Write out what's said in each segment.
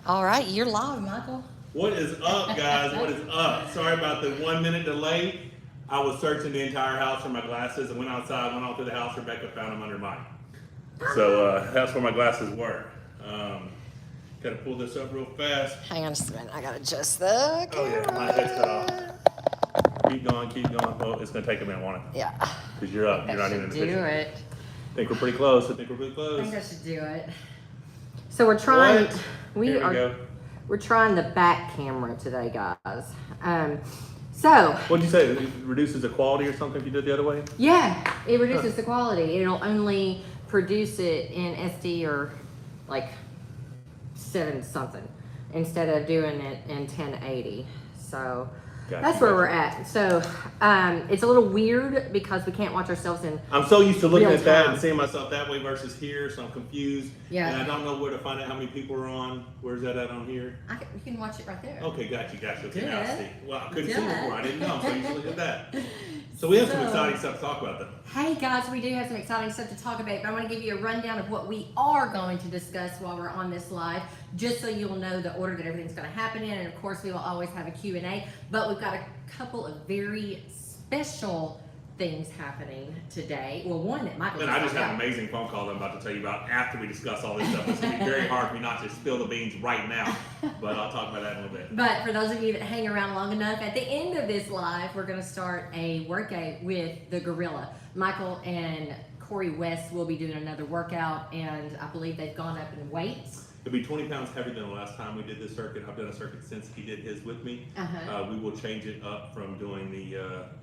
All right, you're live, Michael. What is up, guys? What is up? Sorry about the 1 minute delay. I was searching the entire house for my glasses. I went outside, went all through the house. Rebecca found them under mine. So that's where my glasses were. Gotta pull this up real fast. Hang on just a minute. I gotta adjust the Oh camera. yeah, my head's cut off. Keep going, keep going. Well, it's gonna take a minute, won't it? Yeah. Because you're up. You're not I even in should the do picture. it. I think we're pretty close. I think we're pretty I close. think I should do it. So we're trying. What? We Here we are. go. We're trying the back camera today, guys. So What'd you say? It reduces the quality or something if you do it the other way? yeah, it reduces the quality. It'll only produce it in SD or like 7 something instead of doing it in 1080. So Gotcha, that's where gotcha. we're at. So it's a little weird because we can't watch ourselves in. I'm so used to looking Real at that time. and seeing myself that way versus here, so I'm confused. Yeah. And I don't know where to find out how many people are on. Where's that at on here? You can watch it right there. Okay, got you. Okay, now I Good. see. Well, I couldn't see Good. before. I didn't know. I'm so used to looking at that. So we have some So- exciting stuff to talk about, though. Hey guys, we do have some exciting stuff to talk about, but I want to give you a rundown of what we are going to discuss while we're on this live, just so you'll know the order that everything's going to happen in. And of course, we will always have a Q&A, but we've got a couple of very special things happening today. Well, one that Michael And I just found had an out. amazing phone call that I'm about to tell you about after we discuss all this stuff. It's going to be very hard for me not to spill the beans right now, but I'll talk about that in a little bit. But for those of you that hang around long enough, at the end of this live, we're going to start a workout with the Gorilla. Michael and Corey West will be doing another workout, and I believe they've gone up in weights. It'll be 20 pounds heavier than the last time we did this circuit. I've done a circuit since he did his with me. We will change it up from doing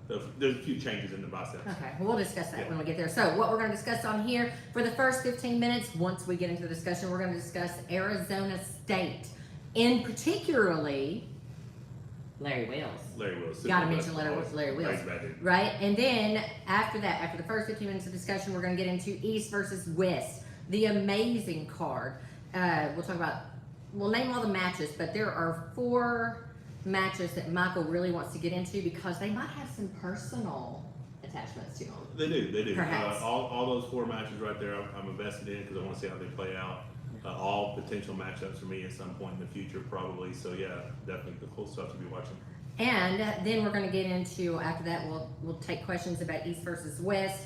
there's a few changes in the biceps. Okay, well, we'll discuss that Yeah. when we get there. So what we're going to discuss on here for the first 15 minutes, once we get into the discussion, we're going to discuss Arizona State, in particularly Larry Wills. Larry Wills. Gotta mention Larry Wills. Thanks, bad dude. Right? And then after that, after the first 15 minutes of discussion, we're going to get into East versus West, the amazing card. We'll name all the matches, but there are 4 matches that Michael really wants to get into because they might have some personal attachments to them. They do. Perhaps. All those 4 matches right there, I'm invested in because I want to see how they play out. All potential matchups for me at some point in the future, probably. So yeah, definitely the cool stuff to be watching. And then we're going to get into, after that, we'll take questions about East versus West.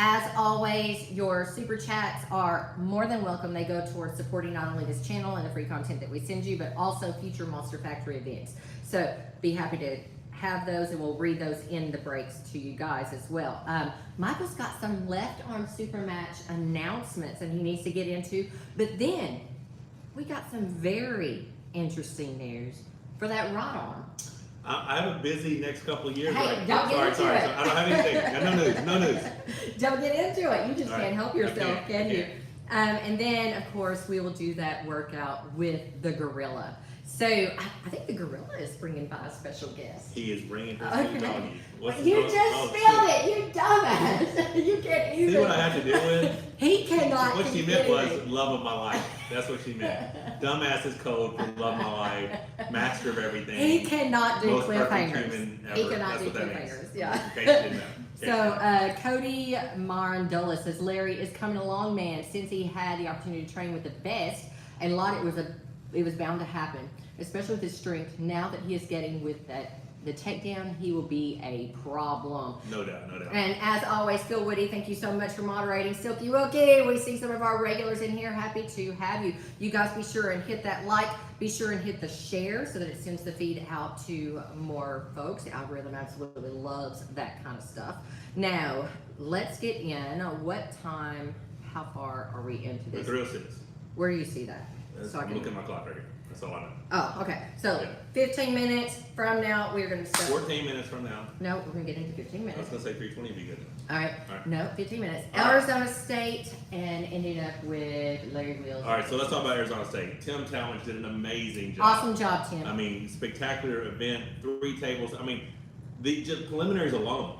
As always, your super chats are more than welcome. They go towards supporting not only this channel and the free content that we send you, but also future Monster Factory events. So be happy to have those, and we'll read those in the breaks to you guys as well. Michael's got some left arm super match announcements and he needs to get into, but then we got some very interesting news for that right arm. I have a busy next couple of years. Hey, right? don't get into it. I don't have anything. No news. Don't get into it. You just All can't right. help I yourself, can't. can I you? can't. And then, of course, we will do that workout with the Gorilla. So I think the Gorilla is bringing by a special guest. He is bringing his Okay. new doggy. What's You his- just oh, spilled shit. it, you dumbass. You can't even. See what I have to deal with? He cannot. What she keep meant was anything. love of my life. That's what she meant. Dumbass is code for love of my life, master of everything. He cannot do most perfect cliffhangers. human ever. He cannot That's do what that means. cliffhangers. Yeah. In case you didn't know. So Cody Marandola says Larry is coming along, man. Since he had the opportunity to train with the best, and it was bound to happen, especially with his strength. Now that he is getting with the takedown, he will be a problem. No doubt. And as always, Phil Woody, thank you so much for moderating. Silky Wilkie, we see some of our regulars in here. Happy to have you. You guys be sure and hit that like. Be sure and hit the share so that it sends the feed out to more folks. The algorithm absolutely loves that kind of stuff. Now, let's get in. What time, how far are we into The this? thrill sits. Where do you see that? So I I'm can- looking at my clock right here. That's all I know. Oh, okay. So Yeah. 15 minutes from now, we're going to start. 14 minutes from now. No, we're going to get into 15 I was minutes. gonna say 3:20 would be good. All right. All right. No, 15 minutes. All right. Arizona State and ended up with Larry Wills. All right, so let's talk about Arizona State. Tim Talmadge did an amazing job. Awesome job, Tim. I mean, spectacular event, 3 tables. I mean, the just preliminaries alone.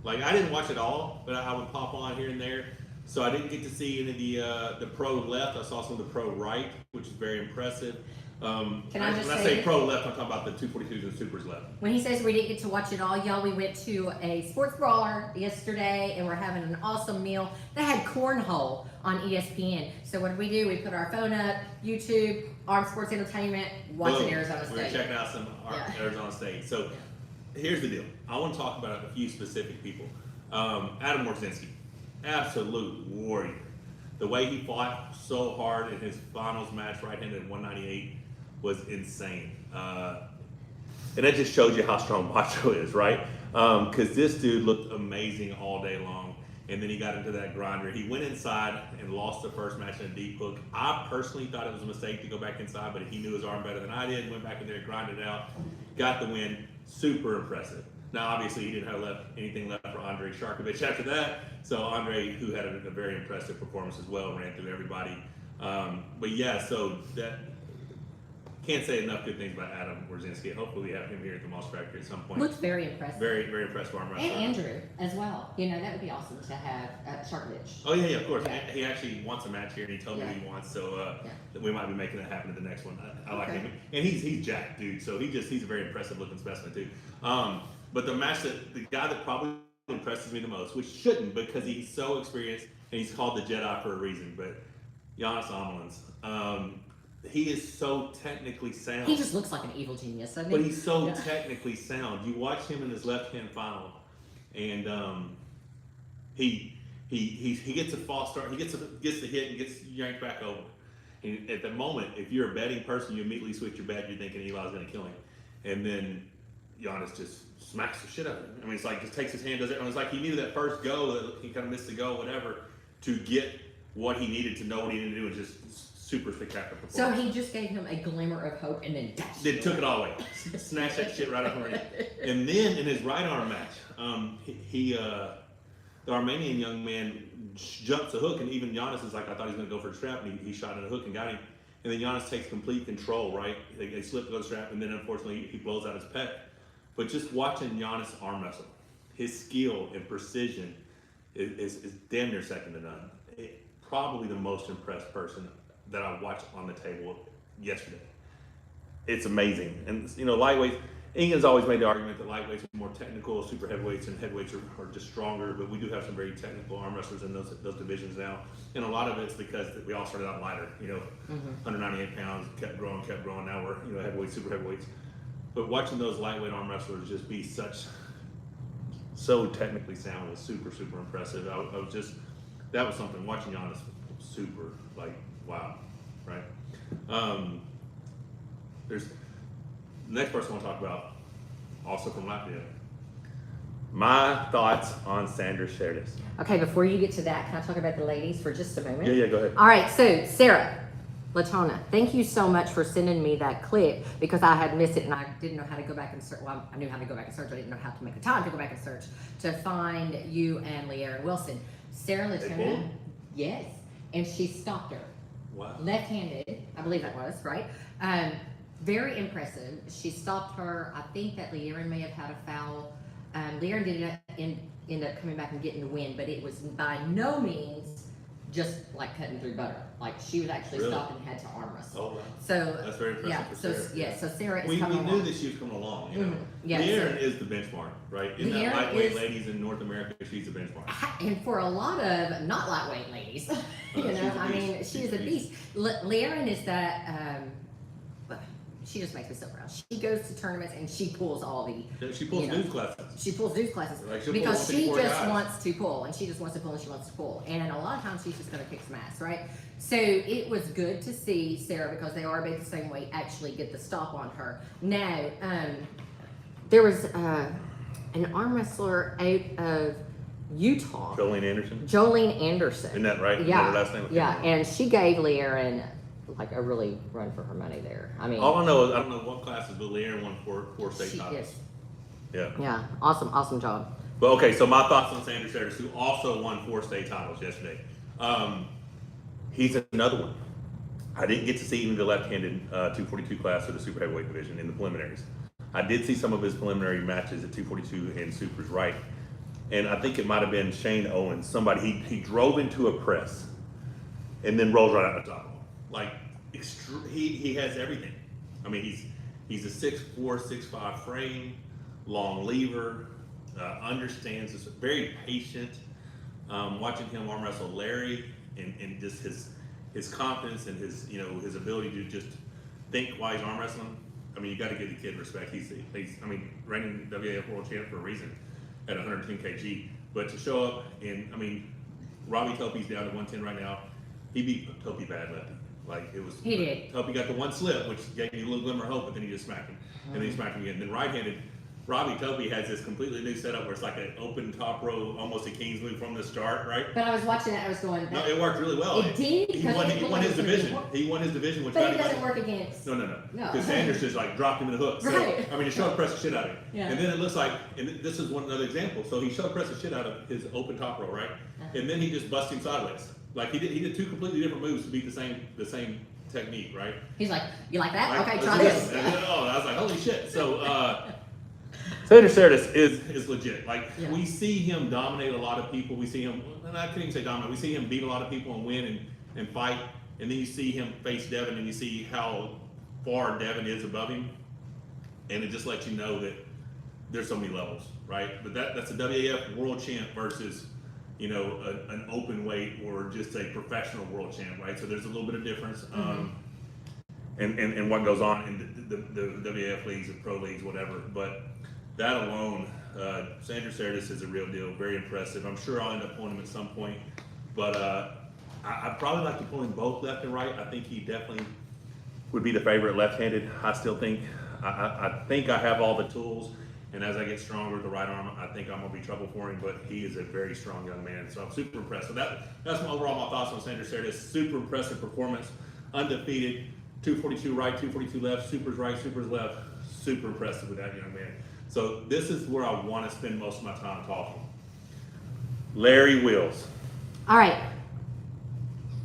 Like, I didn't watch it all, but I would pop on here and there. So I didn't get to see any of the pro left. I saw some of the pro right, which is very impressive. Can I just when I say- say pro left, I'm talking about the 242s and supers left. When he says we didn't get to watch it all, y'all, we went to a sports brawler yesterday and we're having an awesome meal. They had cornhole on ESPN. So what did we do? We put our phone up, YouTube, Armed Sports Entertainment, watching Boom. Arizona We were State. checking out some Arizona State. So here's the deal. I want to talk about a few specific people. Adam Warzinski, absolute warrior. The way he fought so hard in his finals match, right-handed at 198, was insane. And that just shows you how strong Macho is, right? Because this dude looked amazing all day long. And then he got into that grinder. He went inside and lost the first match in a deep hook. I personally thought it was a mistake to go back inside, but he knew his arm better than I did. Went back in there, grinded it out, got the win. Super impressive. Now, obviously, he didn't have anything left for Andre Sharkovich after that. So Andre, who had a very impressive performance as well, ran through everybody. But yeah, so that can't say enough good things about Adam Warzinski. Hopefully, we have him here at the Moss Factory at some point. Looked very impressive. Very, very impressive arm wrestler. And Andrew as well. You know, that would be awesome to have Sharkovich. Oh yeah, of course. Yeah. He actually wants a match here, and he told me Yeah. he wants. So we might be making that happen at the next one. I like Okay. him, and he's jacked, dude. So he's a very impressive looking specimen too. But the match the guy that probably impresses me the most, which shouldn't because he's so experienced and he's called the Jedi for a reason, but Giannis Omlins. He is so technically sound. He just looks like an evil genius, doesn't he? But he's so technically sound. You watch him in his left-hand final, and he gets a false start. He gets the hit and gets yanked back over. And at the moment, if you're a betting person, you immediately switch your bet. You're thinking Eli's going to kill him, and then Giannis just smacks the shit out of him. I mean, it's like just takes his hand, does it. And it's like he needed that first go. That he kind of missed the go, whatever, to get what he needed to know what he needed to do, and just super spectacular performance. So he just gave him a glimmer of hope and then dashed Then it took away. it all away. Snatched that shit right up underneath. And then in his right arm match, the Armenian young man jumps a hook, and even Giannis is like, I thought he was going to go for a strap, and he shot in a hook and got him. And then Giannis takes complete control, right? They slip to go strap, and then unfortunately he blows out his pec. But just watching Giannis arm wrestle, his skill and precision is damn near second to none. Probably the most impressed person that I watched on the table yesterday. It's amazing. And you know, lightweights, England's always made the argument that lightweights are more technical, super heavyweights and heavyweights are just stronger, but we do have some very technical arm wrestlers in those divisions now. And a lot of it's because we all started out lighter, 198 pounds, kept growing. Now we're, heavyweights, super heavyweights. But watching those lightweight arm wrestlers just be so technically sound was super, super impressive. That was something, watching Giannis super, like, wow, right? There's the next person I want to talk about, also from Latvia. My thoughts on Sandra Sherdas. Okay, before you get to that, can I talk about the ladies for just a moment? Yeah, go ahead. All right, so Sarah Latona, thank you so much for sending me that clip because I had missed it and I didn't know how to go back and search. Well, I knew how to go back and search. I didn't know how to make the time to go back and search to find you and Le'Aaron Wilson. Sarah Latona, yes, and she stopped her. Wow. Left-handed, I believe that was, right? Very impressive. She stopped her. I think that Le'Aaron may have had a foul. Le'Aaron did end up coming back and getting the win, but it was by no means just like cutting through butter. Like she was actually Really? stopped and had to arm wrestle. Oh, wow. So That's very impressive yeah, for so Sarah. so Sarah is We coming knew along. that she was coming along, Yeah, Le'Aaron is the benchmark, right? In that Le'Aaron lightweight is- ladies in North America, she's the benchmark. And for a lot of not lightweight ladies, she's a beast. she She's is a a beast. Le'Aaron is that. She just makes me so proud. She goes to tournaments and she pulls all the. She pulls news classes. She pulls news classes Like, she'll because pull she 154 just guys. wants to pull and she just wants to pull and she wants to pull. And a lot of times she's just going to kick some ass, right? So it was good to see Sarah, because they are both the same weight, actually get the stop on her. Now, there was an arm wrestler out of Utah, Jolene Anderson. Jolene Anderson. Isn't that right? Is Yeah, that her last name? yeah, and she gave Le'Aaron like a really run for her money there. I mean, All I know is I don't know what classes, but Le'Aaron won four state she titles. is. Yeah. Yeah, awesome job. But okay, so my thoughts on Sandra Sherdas, who also won 4 state titles yesterday. He's another one. I didn't get to see even the left-handed 242 class or the super heavyweight division in the preliminaries. I did see some of his preliminary matches at 242 and supers, right? And I think it might have been Shane Owens. Somebody he drove into a press and then rolls right out the top of him. Like he has everything. I mean, he's a 6'4", 6'5" frame, long lever, understands this, very patient. Watching him arm wrestle Larry and just his confidence and his ability to just think while he's arm wrestling. I mean, you got to give the kid respect. He's reigning WAF world champ for a reason at 110 kg. But to show up and Robbie Topi's down to 110 right now. He beat Topi bad lefty. Like it was. He did. Topi got the one slip, which gave me a little glimmer of hope, but then he just smacked him, and then he smacked him again. Then right-handed, Robbie Topi has this completely new setup where it's like an open top row, almost a King's move from the start, right? But I was watching it, I was going, No, it worked really well. It did? He won his division. He won his division. Which but it doesn't work against. No. Because Sanders just like dropped him in the hook. So, Right. I mean, he showed press the shit out of him. Yeah. And then it looks like, and this is another example. So he showed press the shit out of his open top row, right? And then he just busted him sideways. Like he did two completely different moves to beat the same technique, right? He's like, you like that? Like, Okay, try this. I was like, holy shit. So Sanders is legit. Like we see him dominate a lot of people. We see him, and I couldn't even say dominate. We see him beat a lot of people and win and fight. And then you see him face Devin, and you see how far Devin is above him, and it just lets you know that there's so many levels, right? But that's a WAF world champ versus an open weight or just a professional world champ, right? So there's a little bit of difference, and what goes on in the WAF leagues and pro leagues, whatever. But that alone, Sanders Cerdas is a real deal, very impressive. I'm sure I'll end up pulling him at some point, but I'd probably like to pull him both left and right. I think he definitely would be the favorite left-handed. I still think I think I have all the tools. And as I get stronger with the right arm, I think I'm going to be trouble for him, but he is a very strong young man. So I'm super impressed. So that's my thoughts on Sanders Cerdas. Super impressive performance. Undefeated, 242 right, 242 left, supers right, supers left. Super impressive with that young man. So this is where I want to spend most of my time talking. Larry Wills. All right.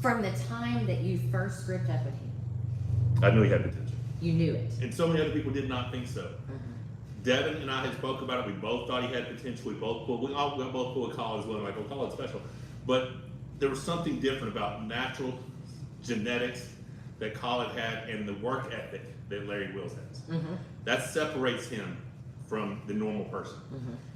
From the time that you first gripped up with him, I knew he had potential. you knew it. And so many other people did not think so. Devin and I had spoke about it. We both thought he had potential. We both pulled a college well, like, call it special. But there was something different about natural genetics that Khaled had and the work ethic that Larry Wills has. That separates him from the normal person.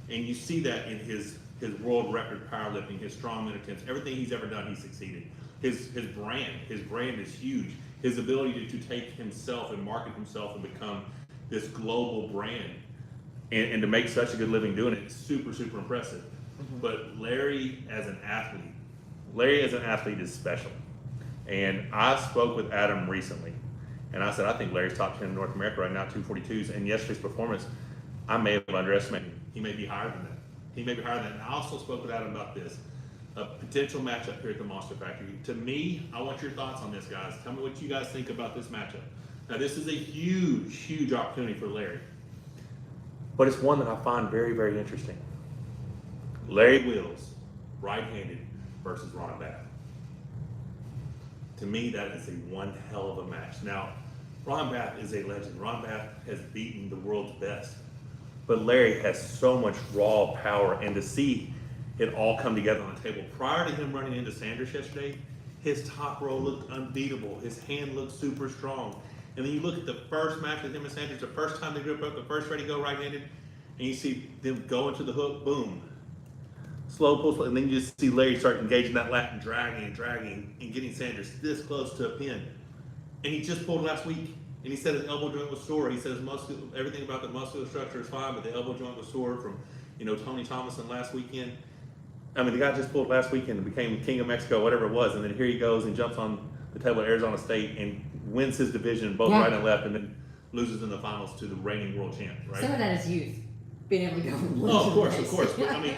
And you see that in his world record powerlifting, his strongman attempts, everything he's ever done, he succeeded. His brand is huge. His ability to take himself and market himself and become this global brand. And to make such a good living doing it is super, super impressive. But Larry as an athlete is special. And I spoke with Adam recently, and I said, I think Larry's top 10 in North America right now, 242s. And yesterday's performance, I may have underestimated him. He may be higher than that. And I also spoke with Adam about this, a potential matchup here at the Monster Factory. To me, I want your thoughts on this, guys. Tell me what you guys think about this matchup. Now, this is a huge, huge opportunity for Larry. But it's one that I find very, very interesting. Larry Wills, right-handed versus Ron Bath. To me, that is a one hell of a match. Now, Ron Bath is a legend. Ron Bath has beaten the world's best. But Larry has so much raw power, and to see it all come together on the table. Prior to him running into Sanders yesterday, his top row looked unbeatable. His hand looked super strong. And then you look at the first match with him and Sanders, the first time they grip up, the first ready go right-handed, and you see them go into the hook, boom. Slow pull, and then you just see Larry start engaging that lat and dragging, and getting Sanders this close to a pin. And he just pulled last week, and he said his elbow joint was sore. He says everything about the muscular structure is fine, but the elbow joint was sore from Tony Thomason last weekend. I mean, the guy just pulled last weekend and became King of Mexico, whatever it was, and then here he goes and jumps on the table at Arizona State and wins his division both right and left, and then loses in the finals to the reigning world champ, right? Some of that is youth, being able to go. Oh, of course. But, I mean,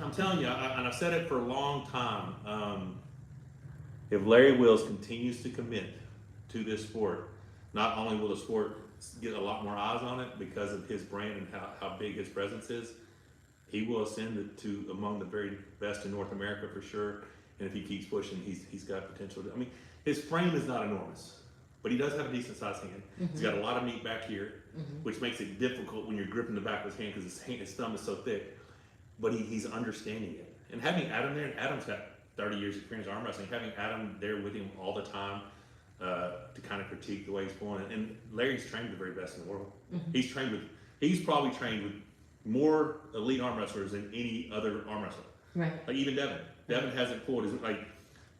I'm telling you, and I've said it for a long time, if Larry Wills continues to commit to this sport, not only will the sport get a lot more eyes on it because of his brand and how big his presence is, he will ascend to among the very best in North America for sure. And if he keeps pushing, he's got potential. I mean, his frame is not enormous, but he does have a decent sized hand. He's got a lot of meat back here, which makes it difficult when you're gripping the back of his hand because his thumb is so thick. But he's understanding it. And having Adam there, and Adam's got 30 years experience arm wrestling, having Adam there with him all the time, to kind of critique the way he's going. And Larry's trained the very best in the world. Mm-hmm. He's probably trained with more elite arm wrestlers than any other arm wrestler. Right. Like even Devin. Devin hasn't pulled his, like,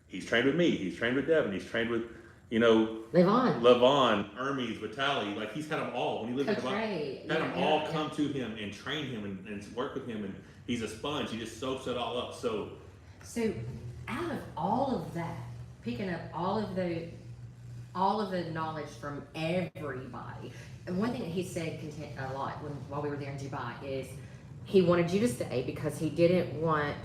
he's trained with me, he's trained with Devin, he's trained with, you know, Levon, Ermes, Vitali, like he's had them all. When he lived in Dubai, had them all come to him and train him and work with him, and he's a sponge, he just soaks it all up. So out of all of that, picking up all of the knowledge from everybody, and one thing that he said a lot while we were there in Dubai is he wanted you to stay because he didn't want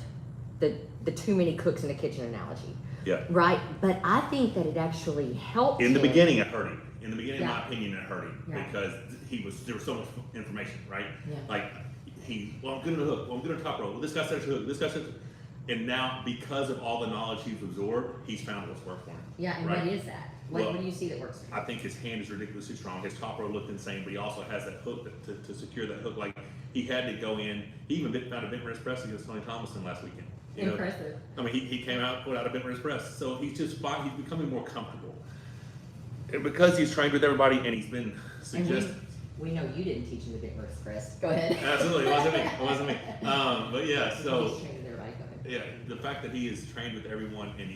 the too many cooks in the kitchen analogy. yeah. Right? But I think that it actually helped In the him. beginning, it hurt him. In the beginning, in Yeah. my opinion, it hurt him Right. because there was so much information, right? Yeah. Like I'm good at the hook. Well, I'm good at top rope. Well, this guy says hook. This guy says, and now because of all the knowledge he's absorbed, he's found what's worked for him. Yeah, and right? what is that? What do you see that works for him? I think his hand is ridiculously strong. His top row looked insane, but he also has that hook to secure that hook. Like he had to go in. He even found a bent wrist press against Tony Thomason last weekend. You know? Impressive. I mean, he came out, put out a bent wrist press. So he's just fine. He's becoming more comfortable. And because he's trained with everybody and he's been suggested. We know you didn't teach him the bent wrist press. Go ahead. Absolutely, it wasn't me. It wasn't me. But yeah, so He's trained with everybody. Go ahead. yeah, the fact that he is trained with everyone and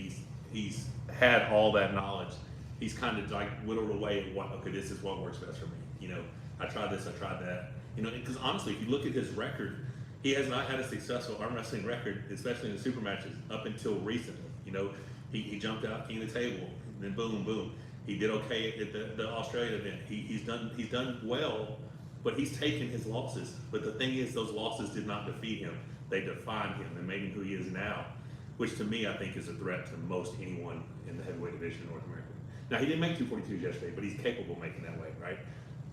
he's had all that knowledge, he's kind of like whittled away at okay, this is what works best for me. You know, I tried this, I tried that. You know, because honestly, if you look at his record, he has not had a successful arm wrestling record, especially in the super matches, up until recently. You know, he jumped out, king of the table, then boom, boom. He did okay at the Australia event. He's done well, but he's taken his losses. But the thing is, those losses did not defeat him. They defined him and made him who he is now, which to me I think is a threat to most anyone in the heavyweight division in North America. Now he didn't make 242s yesterday, but he's capable of making that weight, right?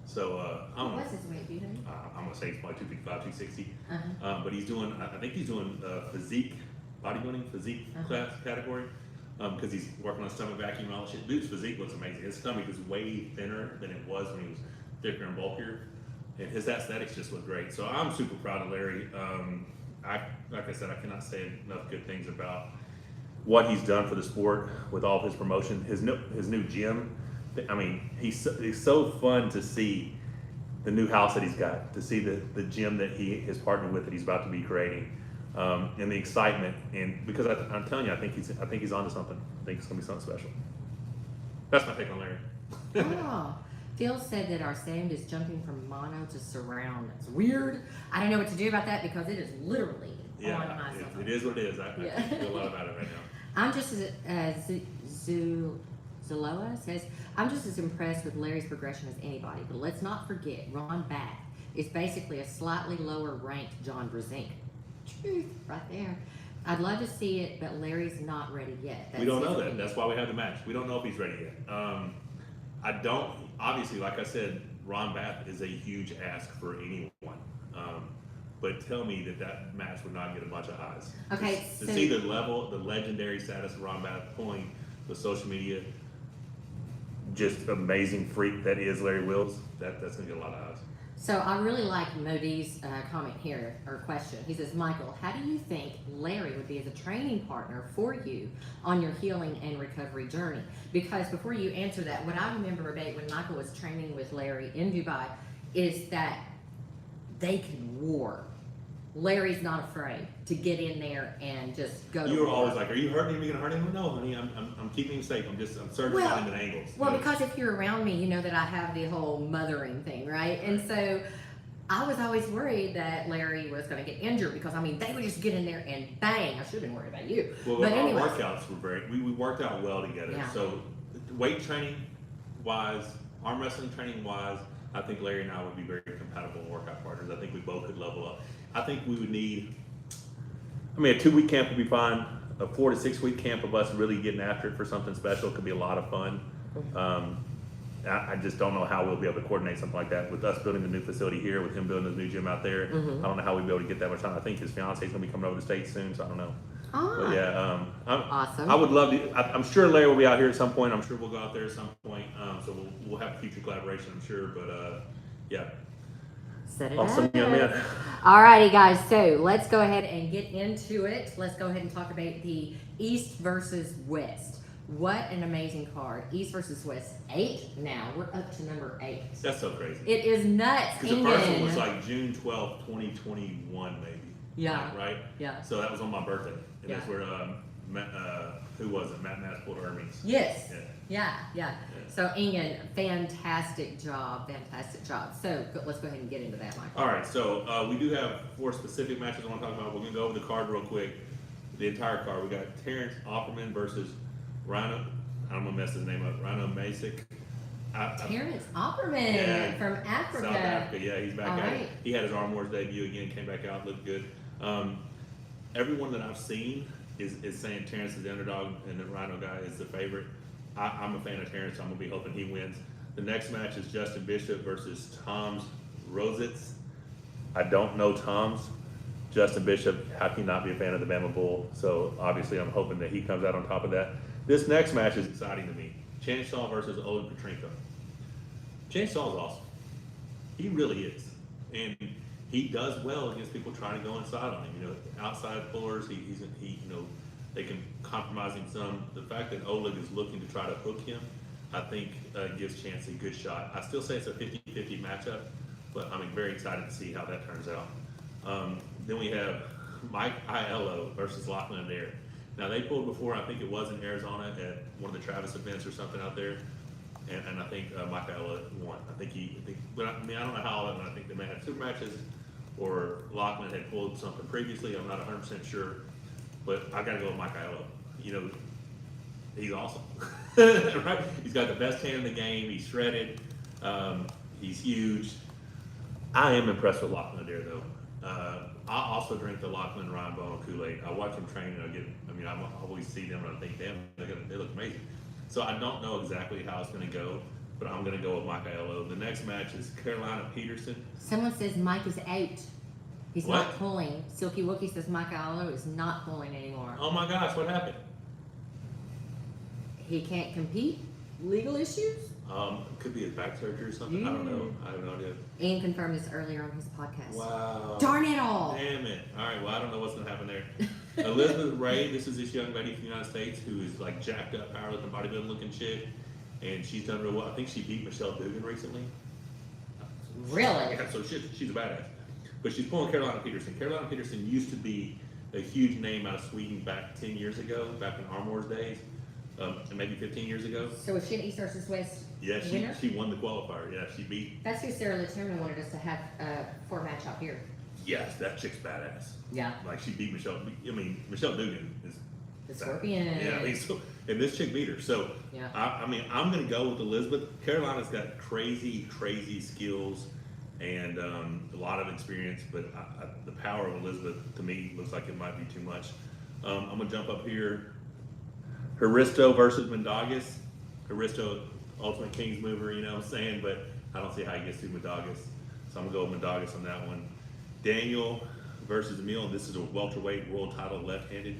So I don't know. What's his weight, do you know? I'm gonna say he's probably 255, 260. Uh-huh. But he's doing. I think he's doing physique, bodybuilding physique class category. Because he's working on stomach vacuum and all that shit. Dude's physique looks amazing. His stomach is way thinner than it was when he was thicker and bulkier. And his aesthetics just look great. So I'm super proud of Larry. Like I said, I cannot say enough good things about what he's done for the sport with all of his promotion. His new gym. I mean, he's so fun to see the new house that he's got, to see the gym that he is partnered with that he's about to be creating. And the excitement, and because I'm telling you, I think he's onto something. I think it's gonna be something special. That's my take on Larry. Oh, Phil said that our sound is jumping from mono to surround. It's weird. I don't know what to do about that because it is literally on my cell phone. It is what it is. I feel a lot about it right now. I'm just as Zaloa says, I'm just as impressed with Larry's progression as anybody. But let's not forget, Ron Bath is basically a slightly lower ranked John Brzezinski. Truth, right there. I'd love to see it, but Larry's not ready yet. We don't know that. That's why we have the match. We don't know if he's ready yet. I don't. Obviously, like I said, Ron Bath is a huge ask for anyone. But tell me that match would not get a bunch of eyes. Okay, to see the level, the legendary status of Ron Bath pulling the social media, just amazing freak that is Larry Wills. That's gonna get a lot of eyes. So I really like Modi's comment here, or question. He says, Michael, how do you think Larry would be as a training partner for you on your healing and recovery journey? Because before you answer that, what I remember about when Michael was training with Larry in Dubai is that they can war. Larry's not afraid to get in there and just go. You were always like, "Are you hurting him? Are you gonna hurt him?" No, honey, I'm keeping him safe. I'm searching for him in angles. Well, because if you're around me, you know that I have the whole mothering thing, right? And so I was always worried that Larry was going to get injured because, I mean, they would just get in there and bang. I should have been worried about you. Well, but our anyways, workouts were we worked out well together. Yeah. So weight training wise, arm wrestling training wise, I think Larry and I would be very compatible workout partners. I think we both could level up. I think we would need, a 2-week camp would be fine. A 4 to 6 week camp of us really getting after it for something special could be a lot of fun. I just don't know how we'll be able to coordinate something like that with us building the new facility here, with him building the new gym out there. I don't know how we'll be able to get that much time. I think his fiance is going to be coming over to the States soon, so I don't know. But yeah, awesome. I would love to. I'm sure Larry will be out here at some point. I'm sure we'll go out there at some point. So we'll have future collaboration, I'm sure. But yeah. Set it Awesome, up. young man. Alrighty, guys. So let's go ahead and get into it. Let's go ahead and talk about the East versus West. What an amazing card. East versus West. 8 now. We're up to number 8. That's so crazy. It is nuts. Because the first one was like June 12th, 2021, maybe. Yeah. Right? Yeah. So that was on my birthday. And Yeah. that's where, who was it? Matt Mass pulled Ermes. Yes. Yeah. Yeah. So, Ingen, fantastic job. So, let's go ahead and get into that, Mike. All right, so we do have 4 specific matches I want to talk about. We're going to go over the card real quick. The entire card. We got Terrence Opperman versus Rhino. I'm going to mess his name up. Rhino Masick. Terrence Opperman from Africa. South Africa, yeah, he's back All at right. it. He had his Arm Wars debut again, came back out, looked good. Everyone that I've seen is saying Terrence is the underdog and the Rhino guy is the favorite. I'm a fan of Terrence, so I'm going to be hoping he wins. The next match is Justin Bishop versus Tom's Rositz. I don't know Tom's. Justin Bishop, how can you not be a fan of the Bama Bull? So obviously I'm hoping that he comes out on top of that. This next match is exciting to me. Chainsaw versus Oleg Petrenko. Chainsaw is awesome. He really is. And he does well against people trying to go inside on him. You know, outside pullers, they can compromise him some. The fact that Oleg is looking to try to hook him, I think gives Chance a good shot. I still say it's a 50-50 matchup, but I'm very excited to see how that turns out. Then we have Mike Aiello versus Lachlan Adair. Now they pulled before, I think it was in Arizona at one of the Travis events or something out there, and I think Mike Aiello won. But I don't know how all that went. I think they may have 2 matches, or Lachlan had pulled something previously. I'm not 100% sure, but I got to go with Mike Aiello. You know, he's awesome, right? He's got the best hand in the game. He's shredded. He's huge. I am impressed with Lachlan Adair though. I also drink the Lachlan Ryan Bono Kool-Aid. I watch them train and I always see them and I think, damn, they look amazing. So I don't know exactly how it's going to go, but I'm going to go with Mike Aiello. The next match is Carolina Peterson. Someone says Mike is out. He's What? not pulling. Silky Wookie says Mike Aiello is not pulling anymore. Oh my gosh, what happened? He can't compete? Legal issues? Could be his back surgery or something. I don't know. I have no idea. Ian confirmed this earlier on his podcast. Wow. Darn it all! Damn it. All right, well, I don't know what's going to happen there. Elizabeth Ray, this is this young lady from the United States who is like jacked up, powerlifting, bodybuilding looking chick. And she's done real well. I think she beat Michelle Dugan recently. Really? Yeah, so she's a badass. But she's pulling Carolina Peterson. Carolina Peterson used to be a huge name out of Sweden back 10 years ago, back in Arm Wars days, and maybe 15 years ago. So is she an East versus West Yeah, winner? she won the qualifier. Yeah, she beat. That's who Sarah Latimerman wanted us to have for a match out here. Yes, that chick's badass. Yeah. Like she beat Michelle. Michelle Dugan is. The Scorpion. Yeah, and this chick beat her. So Yeah. I'm gonna go with Elizabeth. Carolina's got crazy skills and a lot of experience, but the power of Elizabeth to me looks like it might be too much. I'm gonna jump up here. Haristo versus Mendagas. Haristo, Ultimate Kings mover, you know what I'm saying, but I don't see how he gets through Mendagas. So I'm gonna go with Mendagas on that one. Daniel versus Emil. This is a welterweight world title left-handed.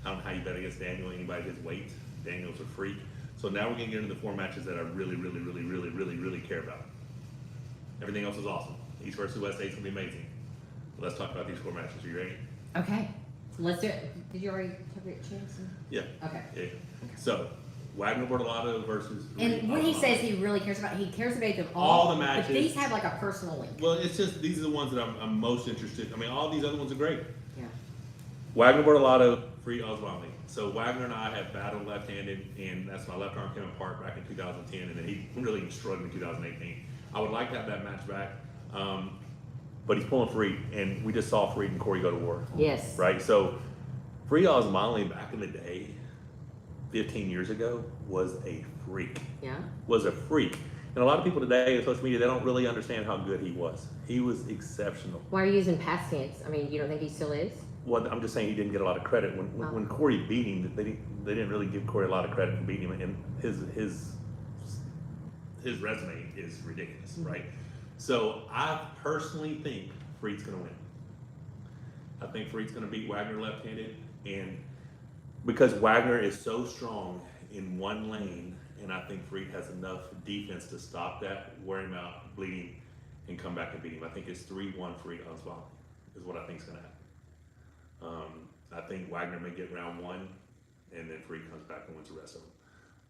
I don't know how you bet against Daniel, anybody his weight. Daniel's a freak. So now we're gonna get into the 4 matches that I really care about. Everything else is awesome. East versus West, 8's gonna be amazing. Let's talk about these 4 matches. Are you ready? Okay. Let's do it. Did you already cover it, Chance? Yeah. Okay. Yeah. So, Wagner Bortolato versus. And when he says he really cares about, he cares about them All the matches. But these have like a personal link. Well, it's just these are the ones that I'm most interested. I mean, all these other ones are great. Yeah. Wagner Bortolato, Free Oswaldi. So Wagner and I have battled left-handed, and that's my left arm came apart back in 2010, and then he really struggled in 2018. I would like to have that match back, but he's pulling Freed, and we just saw Freed and Corey go to war. Yes. Right? So Free Oswaldi back in the day, 15 years ago, was a freak. Yeah. Was a freak. And a lot of people today on social media, they don't really understand how good he was. He was exceptional. Why are you using past tense? I mean, you don't think he still is? Well, I'm just saying he didn't get a lot of credit. When Corey beat him, they didn't really give Corey a lot of credit for beating him, and his resume is ridiculous, right? So I personally think Freed's going to win. I think Freed's going to beat Wagner left-handed, and because Wagner is so strong in one lane, and I think Freed has enough defense to stop that, wear him out, bleed him, and come back and beat him. I think it's 3-1 Freed Oswald is what I think is going to happen. I think Wagner may get round 1, and then Freed comes back and wins the rest of them.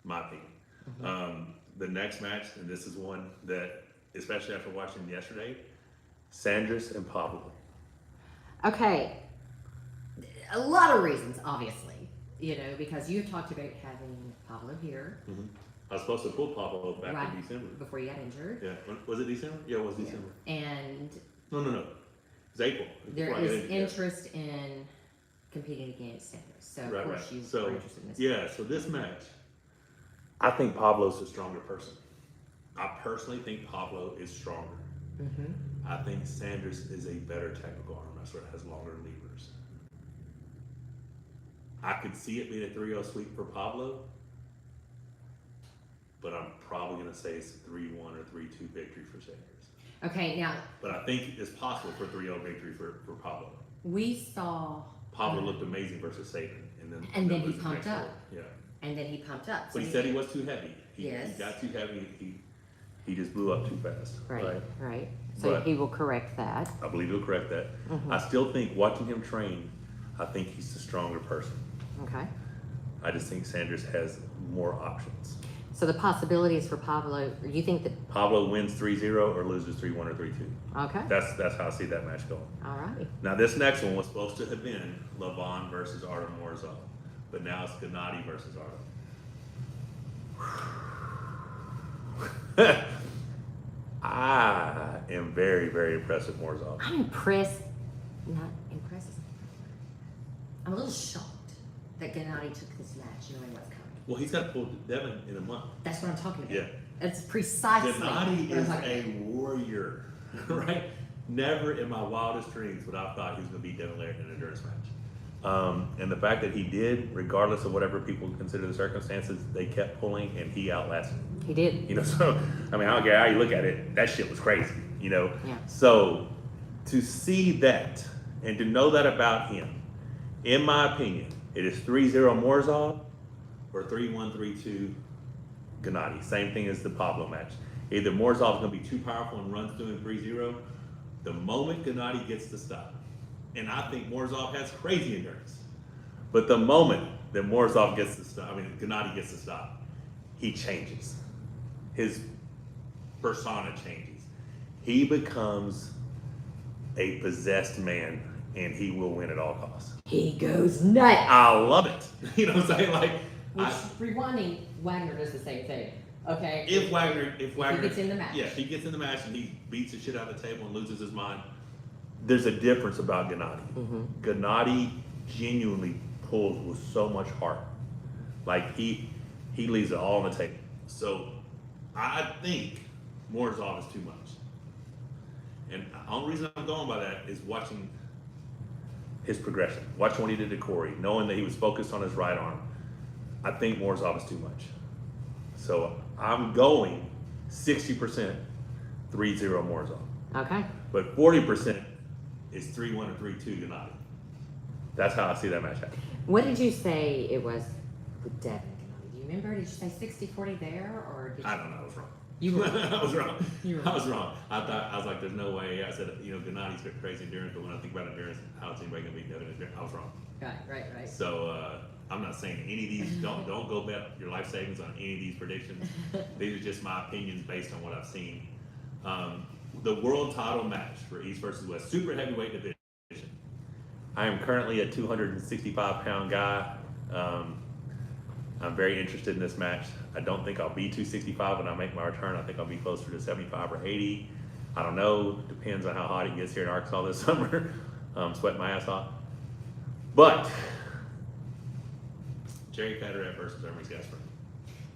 My opinion. The next match, and this is one that, especially after watching yesterday, Sanders and Pablo. Okay. A lot of reasons, obviously. Because you talked about having Pablo here. I was supposed to pull Pablo back right in December. Before you got injured. Yeah. Was it December? Yeah, it was December. And No. It was April. there is interest in competing against Sanders. So, of course, you were interested in this. Yeah, so this match, I think Pablo's a stronger person. I personally think Pablo is stronger. I think Sanders is a better technical arm wrestler, has longer levers. I could see it being a 3-0 sweep for Pablo, but I'm probably going to say it's a 3-1 or 3-2 victory for Sanders. Okay, now. But I think it's possible for a 3-0 victory for Pablo. We saw. Pablo looked amazing versus Saban. And then he pumped up. Yeah. And then he pumped up. But he said he was too heavy. He Yes. got too heavy. He just blew up too fast. Right. So But he will correct that. I believe he'll correct that. I still think watching him train, I think he's the stronger person. Okay. I just think Sanders has more options. So the possibilities for Pablo, you think that. Pablo wins 3-0 or loses 3-1 or 3-2. Okay. That's how I see that match going. All right. Now this next one was supposed to have been Levon versus Artem Morzov, but now it's Gennady versus Artem. I am very, very impressed with Morzov. I'm impressed. Not impressed. I'm a little shocked that Gennady took this match knowing what's coming. Well, he's got to pull Devin in a month. That's what I'm talking about. Yeah. That's precisely Gennady what I'm is talking a about. warrior, right? Never in my wildest dreams would I thought he was going to beat Devin Laird in an endurance match. And the fact that he did, regardless of whatever people consider the circumstances, they kept pulling and he outlasted him. He did. So, I mean, I don't care how you look at it, that shit was crazy, Yeah. So, to see that and to know that about him, in my opinion, it is 3-0 Morzov or 3-1, 3-2 Gennady. Same thing as the Pablo match. Either Morzov's going to be too powerful and runs through in 3-0, the moment Gennady gets to stop. And I think Morzov has crazy endurance. But the moment that Morzov gets to stop, Gennady gets to stop, he changes. His persona changes. He becomes a possessed man, and he will win at all costs. He goes nuts. I love it. You know what I'm saying? Rewinding, Wagner does the same thing. Okay. If Wagner gets in the match. Yeah, if he gets in the match and he beats the shit out of the table and loses his mind, there's a difference about Gennady. Gennady genuinely pulls with so much heart. Like he leaves it all on the table. So I think Morzov is too much. And the only reason I'm going by that is watching his progression, watching what he did to Corey, knowing that he was focused on his right arm. I think Morzov is too much. So I'm going 60% 3-0 Morzov. Okay. But 40% is 3-1 or 3-2 Gennady. That's how I see that match happening. What did you say it was with Devin Gennady? Do you remember? Did you say 60-40 there, or did you? I don't know. I was wrong. You were. I was wrong. You were. I was wrong. I was like, there's no way. I said, Gennady's got crazy endurance, but when I think about endurance, how's anybody gonna beat Devin endurance? I was wrong. Right. So I'm not saying any of these. Don't go bet your life savings on any of these predictions. These are just my opinions based on what I've seen. The world title match for East versus West, super heavyweight division. I am currently a 265-pound guy. I'm very interested in this match. I don't think I'll be 265 when I make my return. I think I'll be closer to 75 or 80. I don't know. Depends on how hot it gets here in Arkansas this summer. Sweating my ass off. But Jerry Cadorette versus Ermes Gasparini.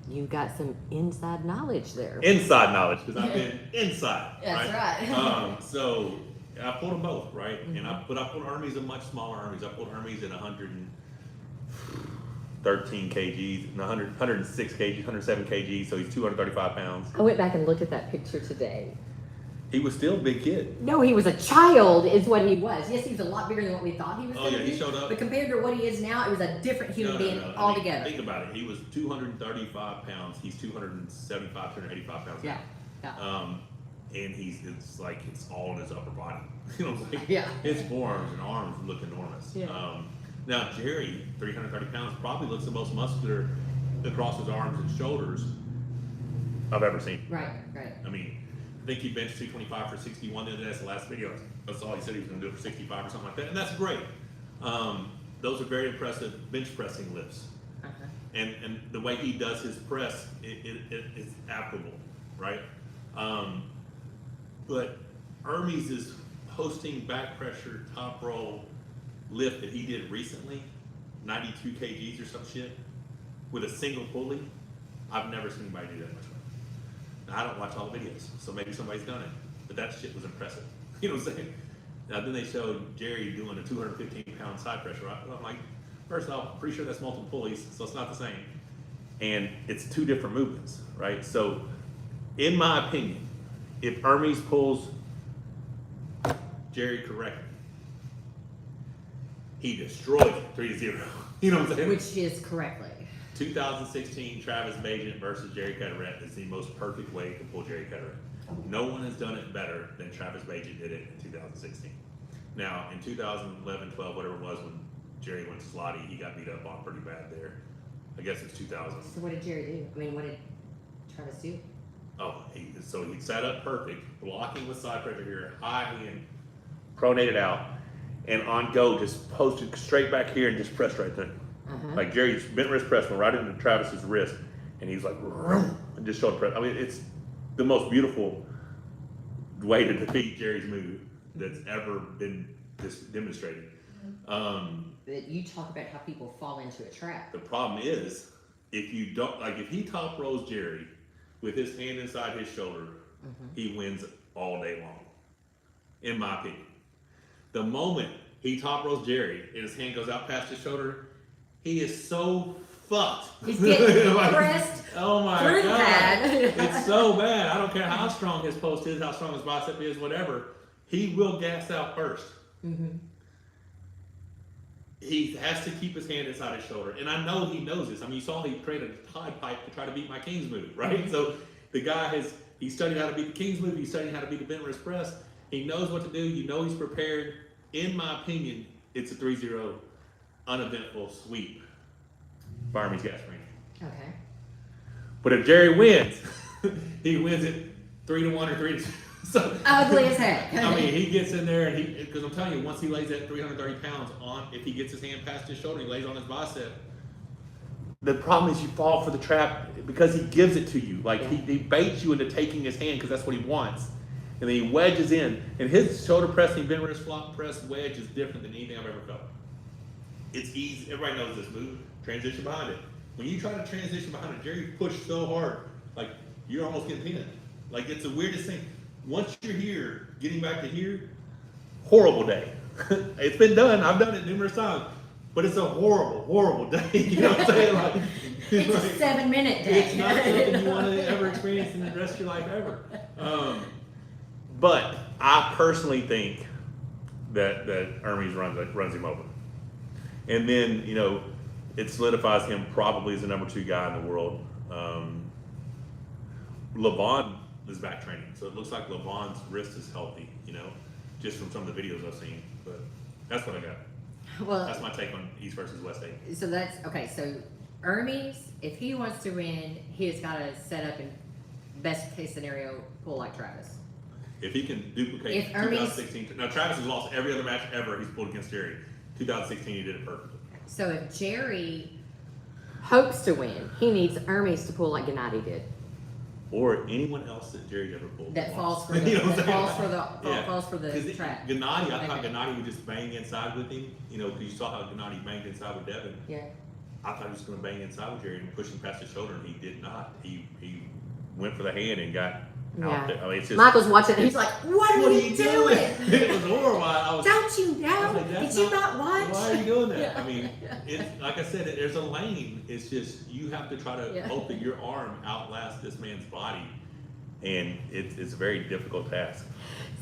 You got some inside knowledge there. Inside knowledge, because I've been inside. That's right. So I pulled them both, right? And I pulled Ermes a much smaller Ermes. I pulled Ermes at 113 kgs, 106 kgs, 107 kgs, so he's 235 pounds. I went back and looked at that picture today. He was still a big kid. No, he was a child is what he was. Yes, he was a lot bigger than what we thought he was going to be. He showed up. But compared to what he is now, it was a different human being altogether. Think about it. He was 235 pounds. He's 275, 285 pounds now. Yeah. And it's like it's all in his upper body. Like Yeah. His forearms and arms look enormous. Yeah. Now Jerry, 330 pounds, probably looks the most muscular across his arms and shoulders I've ever seen. Right. I mean, I think he benched 225 for 61 the other day. That's the last video. That's all he said he was going to do it for 65 or something like that, and that's great. Those are very impressive bench pressing lifts. And the way he does his press, it is applicable, right? But Ermes is hosting back pressure top roll lift that he did recently, 92 kgs or some shit, with a single pulley. I've never seen anybody do that much. Now, I don't watch all the videos, so maybe somebody's done it, but that shit was impressive. You know what I'm saying? Now then they showed Jerry doing a 215-pound side pressure. Right? I'm like, first off, I'm pretty sure that's multiple pulleys, so it's not the same. And it's two different movements, right? So, in my opinion, if Ermes pulls Jerry correctly, he destroys it 3-0. You know what I'm saying? Which is correctly. 2016 Travis Bagent versus Jerry Cadorette is the most perfect way to pull Jerry Cadorette. No one has done it better than Travis Bagent did it in 2016. Now, in 2011, 12, whatever it was, when Jerry went to Slotty, he got beat up on pretty bad there. I guess it's 2000. So what did Jerry do? I mean, what did Travis do? Oh, so he sat up perfect, blocking with side pressure here, high hand, pronated out, and on go just posted straight back here and just pressed right there. Like Jerry's bent wrist press went right into Travis's wrist, and he's like, and just showed press. I mean, it's the most beautiful way to defeat Jerry's move that's ever been demonstrated. But you talk about how people fall into a trap. The problem is, if you don't, like if he top rolls Jerry with his hand inside his shoulder, he wins all day long, in my opinion. The moment he top rolls Jerry and his hand goes out past his shoulder, he is so fucked. He's getting like, pressed oh my through God. that. It's so bad. I don't care how strong his post is, how strong his bicep is, whatever. He will gas out first. He has to keep his hand inside his shoulder. And I know he knows this. I mean, you saw he created a Todd pipe to try to beat my King's move, right? So the guy he studied how to beat the King's move. He's studying how to beat the bent wrist press. He knows what to do. You know he's prepared. In my opinion, it's a 3-0 uneventful sweep by Ermes Gasparini. Okay. But if Jerry wins, he wins it 3-1 or 3-2. So Ugly as heck. I mean, he gets in there and because I'm telling you, once he lays that 330 pounds on, if he gets his hand past his shoulder, he lays on his bicep. The problem is you fall for the trap because he gives it to you. Like he baits you into taking his hand because that's what he wants. And then he wedges in. And his shoulder pressing, bent wrist flop press wedge is different than anything I've ever felt. It's easy. Everybody knows this move. Transition behind it. When you try to transition behind it, Jerry pushed so hard, like you're almost getting peanut. Like it's the weirdest thing. Once you're here, getting back to here, horrible day. It's been done. I've done it numerous times. But it's a horrible, horrible day. You know what I'm saying? Like, it's like, a 7-minute day. It's not something you want to ever experience in the rest of your life ever. But I personally think that Ermes runs him over. And then, you know, it solidifies him probably as the number 2 guy in the world. Levon is back training, so it looks like Levon's wrist is healthy, you know, just from some of the videos I've seen. But that's what I got. Well, that's my take on East versus West State. So that's okay. So Ermes, if he wants to win, he has got to set up in best case scenario pull like Travis. If he can duplicate 2016, now Travis has lost every other match ever he's pulled against Jerry. 2016, he did it perfectly. So if Jerry hopes to win, he needs Ermes to pull like Gennady did. Or anyone else that Jerry's ever pulled. That falls for the, falls for the trap. Gennady, I thought Gennady would just bang inside with him. You know, because you saw how Gennady banged inside with Devin. Yeah. I thought he was going to bang inside with Jerry and push him past his shoulder, and he did not. He went for the hand and got out there. I mean, it's just, Michael's watching and he's like, what are you doing? It was horrible. Don't you know? Like, did you not watch? Why are you doing that? I mean, it's like I said, there's a lane. It's just you have to try to hope that your arm outlasts this man's body, and it's a very difficult task.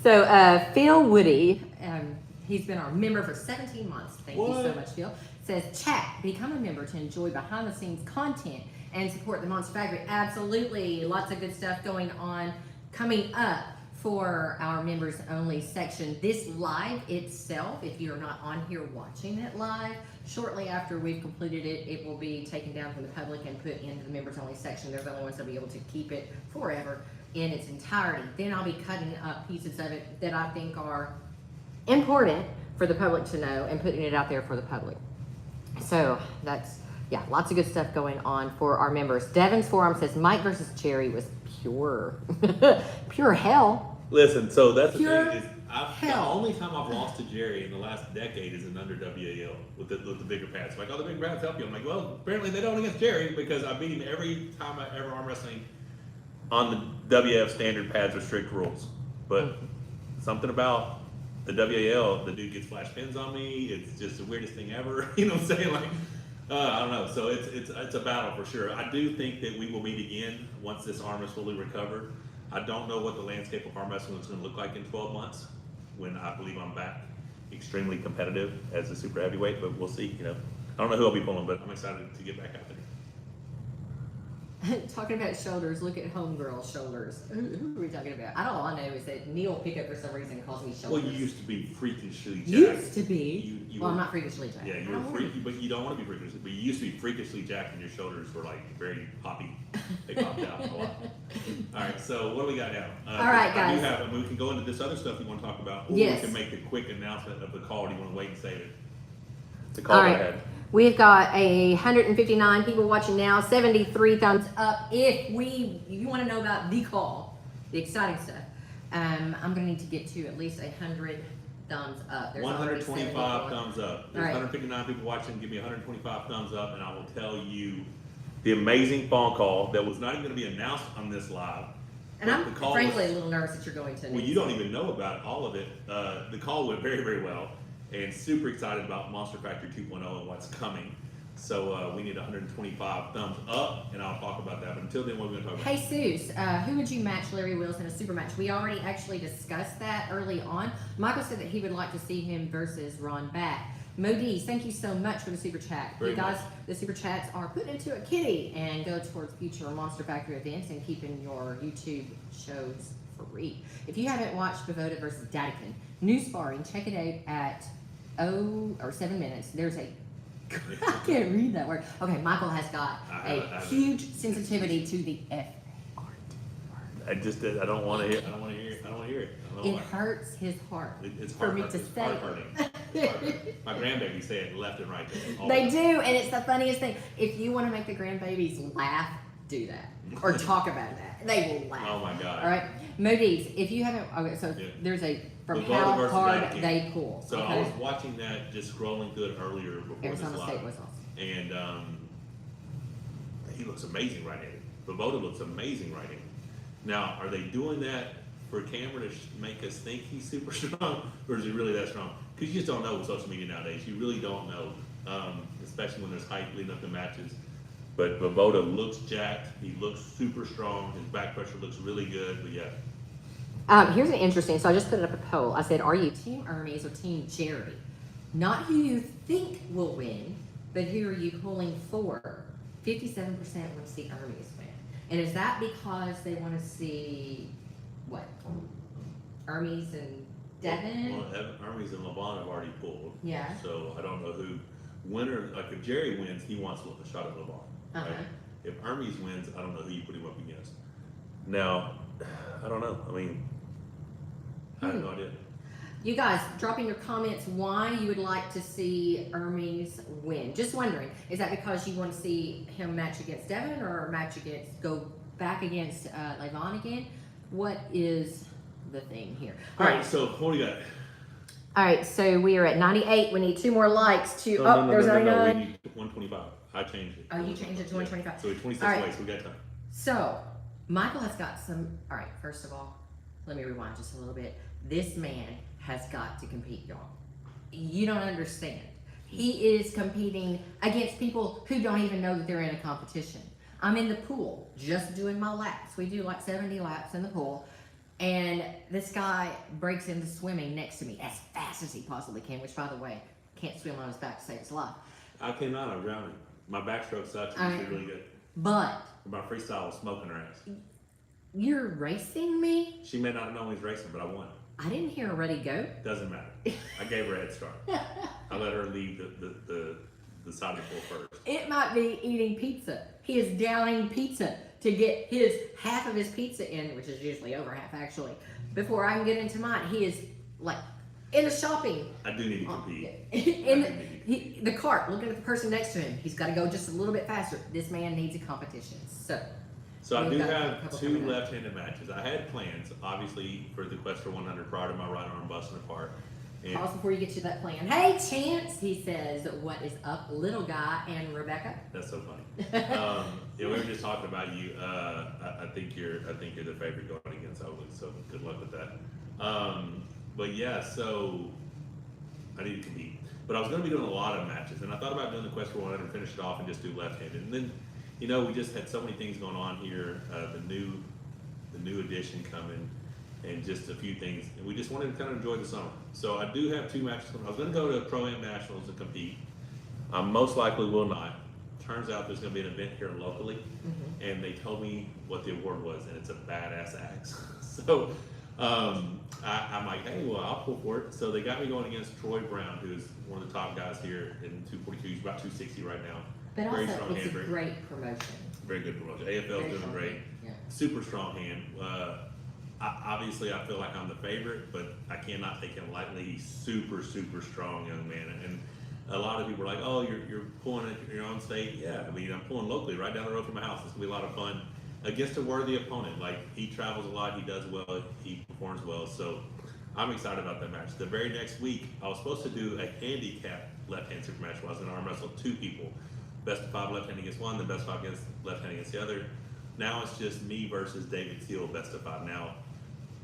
So Phil Woody, he's been our member for 17 months. Thank you so much, Phil. Says, chat, become a member to enjoy behind-the-scenes content and support the Monster Factory. Absolutely, lots of good stuff going on coming up for our members only section. This live itself, if you're not on here watching it live, shortly after we've completed it, it will be taken down from the public and put into the members only section. They're the only ones that'll be able to keep it forever in its entirety. Then I'll be cutting up pieces of it that I think are important for the public to know and putting it out there for the public. So that's, yeah, lots of good stuff going on for our members. Devin's Forum says Mike versus Jerry was pure, pure hell. Listen, so that's Pure the thing is, the only time I've lost to Jerry in the last decade is in under WAL with the bigger pads. Like, oh, the big pads help you. I'm like, well, apparently they don't against Jerry because I beat him every time I ever arm wrestling on the WF standard pads with strict rules. But something about the WAL, the dude gets flash pins on me. It's just the weirdest thing ever. You know what I'm saying? Like, I don't know. So it's a battle for sure. I do think that we will meet again once this arm is fully recovered. I don't know what the landscape of arm wrestling is going to look like in 12 months when I believe I'm back extremely competitive as a super heavyweight, but we'll see. You know, I don't know who I'll be pulling, but I'm excited to get back out there. Talking about shoulders, look at homegirl's shoulders. Who are we talking about? All I know is that Neil Pickup for some reason calls me shoulders. Well, you used to be freakishly jacked. Used to be. You Well, I'm were- not freakishly jacked. Yeah, you're freaky, but you don't want to be freakishly. But you used to be freakishly jacked, and your shoulders were like very poppy. They popped out a lot. All right, so what do we got now? All right, guys. We can go into this other stuff you want to talk about, or Yes. we can make the quick announcement of the call. Do you want to wait and save it? The All call right. ahead. We've got 159 people watching now, 73 thumbs up. If you want to know about the call, the exciting stuff, I'm going to need to get to at least 100 thumbs up. There's already 125 70 thumbs up. There's All right. 159 people watching. Give me 125 thumbs up, and I will tell you the amazing phone call that was not even going to be announced on this live. And I'm The call frankly was- a little nervous that you're going to. Well, you don't even know about all of it. The call went very, very well, and super excited about Monster Factory 2.0 and what's coming. So we need 125 thumbs up, and I'll talk about that. But until then, what are we going to talk about? Hey, Seuss, who would you match Larry Wills in a super match? We already actually discussed that early on. Michael said that he would like to see him versus Ron Back. Modise, thank you so much for the super chat. Very You guys, much. the super chats are put into a kitty and go towards future Monster Factory events and keeping your YouTube shows free. If you haven't watched Bavoda versus Dadikin, new sparring, check it out at 7 minutes. There's a I can't read that word. Okay, Michael has got a huge sensitivity to the F art. I don't want to hear. I don't want to hear it. I don't want to hear it. I don't It know why. hurts his heart It's for hard, me to it's say. hard hurting. It's hard hurting. My grandbaby say it left and right. all They the do, time. and it's the funniest thing. If you want to make the grandbabies laugh, do that. Or talk about that. They will laugh. Oh my God. All right. Modise, if you haven't, okay, so Yeah. there's a, from Bavoda how versus hard Dadikin. they pull. So I okay? was watching that, just scrolling through it earlier before Arizona this State live, was awesome. and he looks amazing right-handed. Bavoda looks amazing right-handed. Now, are they doing that for camera to make us think he's super strong, or is he really that strong? Because you just don't know with social media nowadays. You really don't know, especially when there's hype leading up to matches. But Bavoda looks jacked. He looks super strong. His back pressure looks really good. But yeah, Here's an interesting, so I just put up a poll. I said, are you Team Ermes or Team Jerry? Not who you think will win, but who are you pulling for? 57% want to see Ermes win. And is that because they want to see, what? Ermes and Devin? Well, Ermes and LeBron have already pulled. Yeah. So I don't know who. Winner, like if Jerry wins, he wants a shot at LeBron. Right? Uh-huh. If Ermes wins, I don't know who you put him up against. Now, I don't know. I mean, I have no idea. You guys, drop in your comments why you would like to see Ermes win. Just wondering, is that because you want to see him match against Devin or go back against Levon again? What is the thing here? All right, so what do you got? All right, so we are at 98. We need 2 more likes to. No, There's 99. We need 125. I changed it. Oh, you changed it to 125. So 26 All right. ways. We got time. So, Michael has got some. All right, first of all, let me rewind just a little bit. This man has got to compete, y'all. You don't understand. He is competing against people who don't even know that they're in a competition. I'm in the pool, just doing my laps. We do like 70 laps in the pool. And this guy breaks into swimming next to me as fast as he possibly can, which, by the way, can't swim on his back to save his life. I cannot. I'm drowning. My backstroke sucks. All It's right. really good. But My freestyle was smoking her ass. You're racing me? She may not have known he's racing, but I won. I didn't hear a ready go. Doesn't matter. I gave her a head start. I let her leave the side of the floor first. It might be eating pizza. He is downing pizza to get his half of his pizza in, which is usually over half actually, before I can get into mine. He is like in the shopping. I do need to compete. In the cart, looking at the person next to him. He's got to go just a little bit faster. This man needs a competition. So I do have 2 left-handed matches. I had plans, obviously, for the Quest for 100 prior to my right arm busting apart. And pause before you get to that plan. Hey, Chance, he says, what is up, little guy and Rebecca? That's so funny. Yeah, we were just talking about you. I think you're the favorite going against Owen, so good luck with that. But yeah, so I need to compete. But I was going to be doing a lot of matches, and I thought about doing the Quest for 100 and finish it off and just do left-handed. And then, you know, we just had so many things going on here. The new edition coming, and just a few things. And we just wanted to kind of enjoy the summer. So I do have 2 matches coming. I was going to go to Pro-Am Nationals and compete. I most likely will not. Turns out there's going to be an event here locally, and they told me what the award was, and it's a badass axe. So I'm like, hey, well, I'll pull for it. So they got me going against Troy Brown, who's one of the top guys here in 242. He's about 260 right now. But Very also, strong it's hand, a great promotion. Very good promotion. AFL's doing great. Yeah. Super strong hand. Obviously, I feel like I'm the favorite, but I cannot take him lightly. He's super, super strong young man. And a lot of people are like, oh, you're pulling at your own state. Yeah, I mean, I'm pulling locally right down the road from my house. It's going to be a lot of fun against a worthy opponent. Like, he travels a lot. He does well. He performs well. So I'm excited about that match. The very next week, I was supposed to do a handicap left-hand super match where I was going to arm wrestle 2 people. Best of 5 left hand against one, the best of 5 against left hand against the other. Now it's just me versus David Teal, best of 5. Now,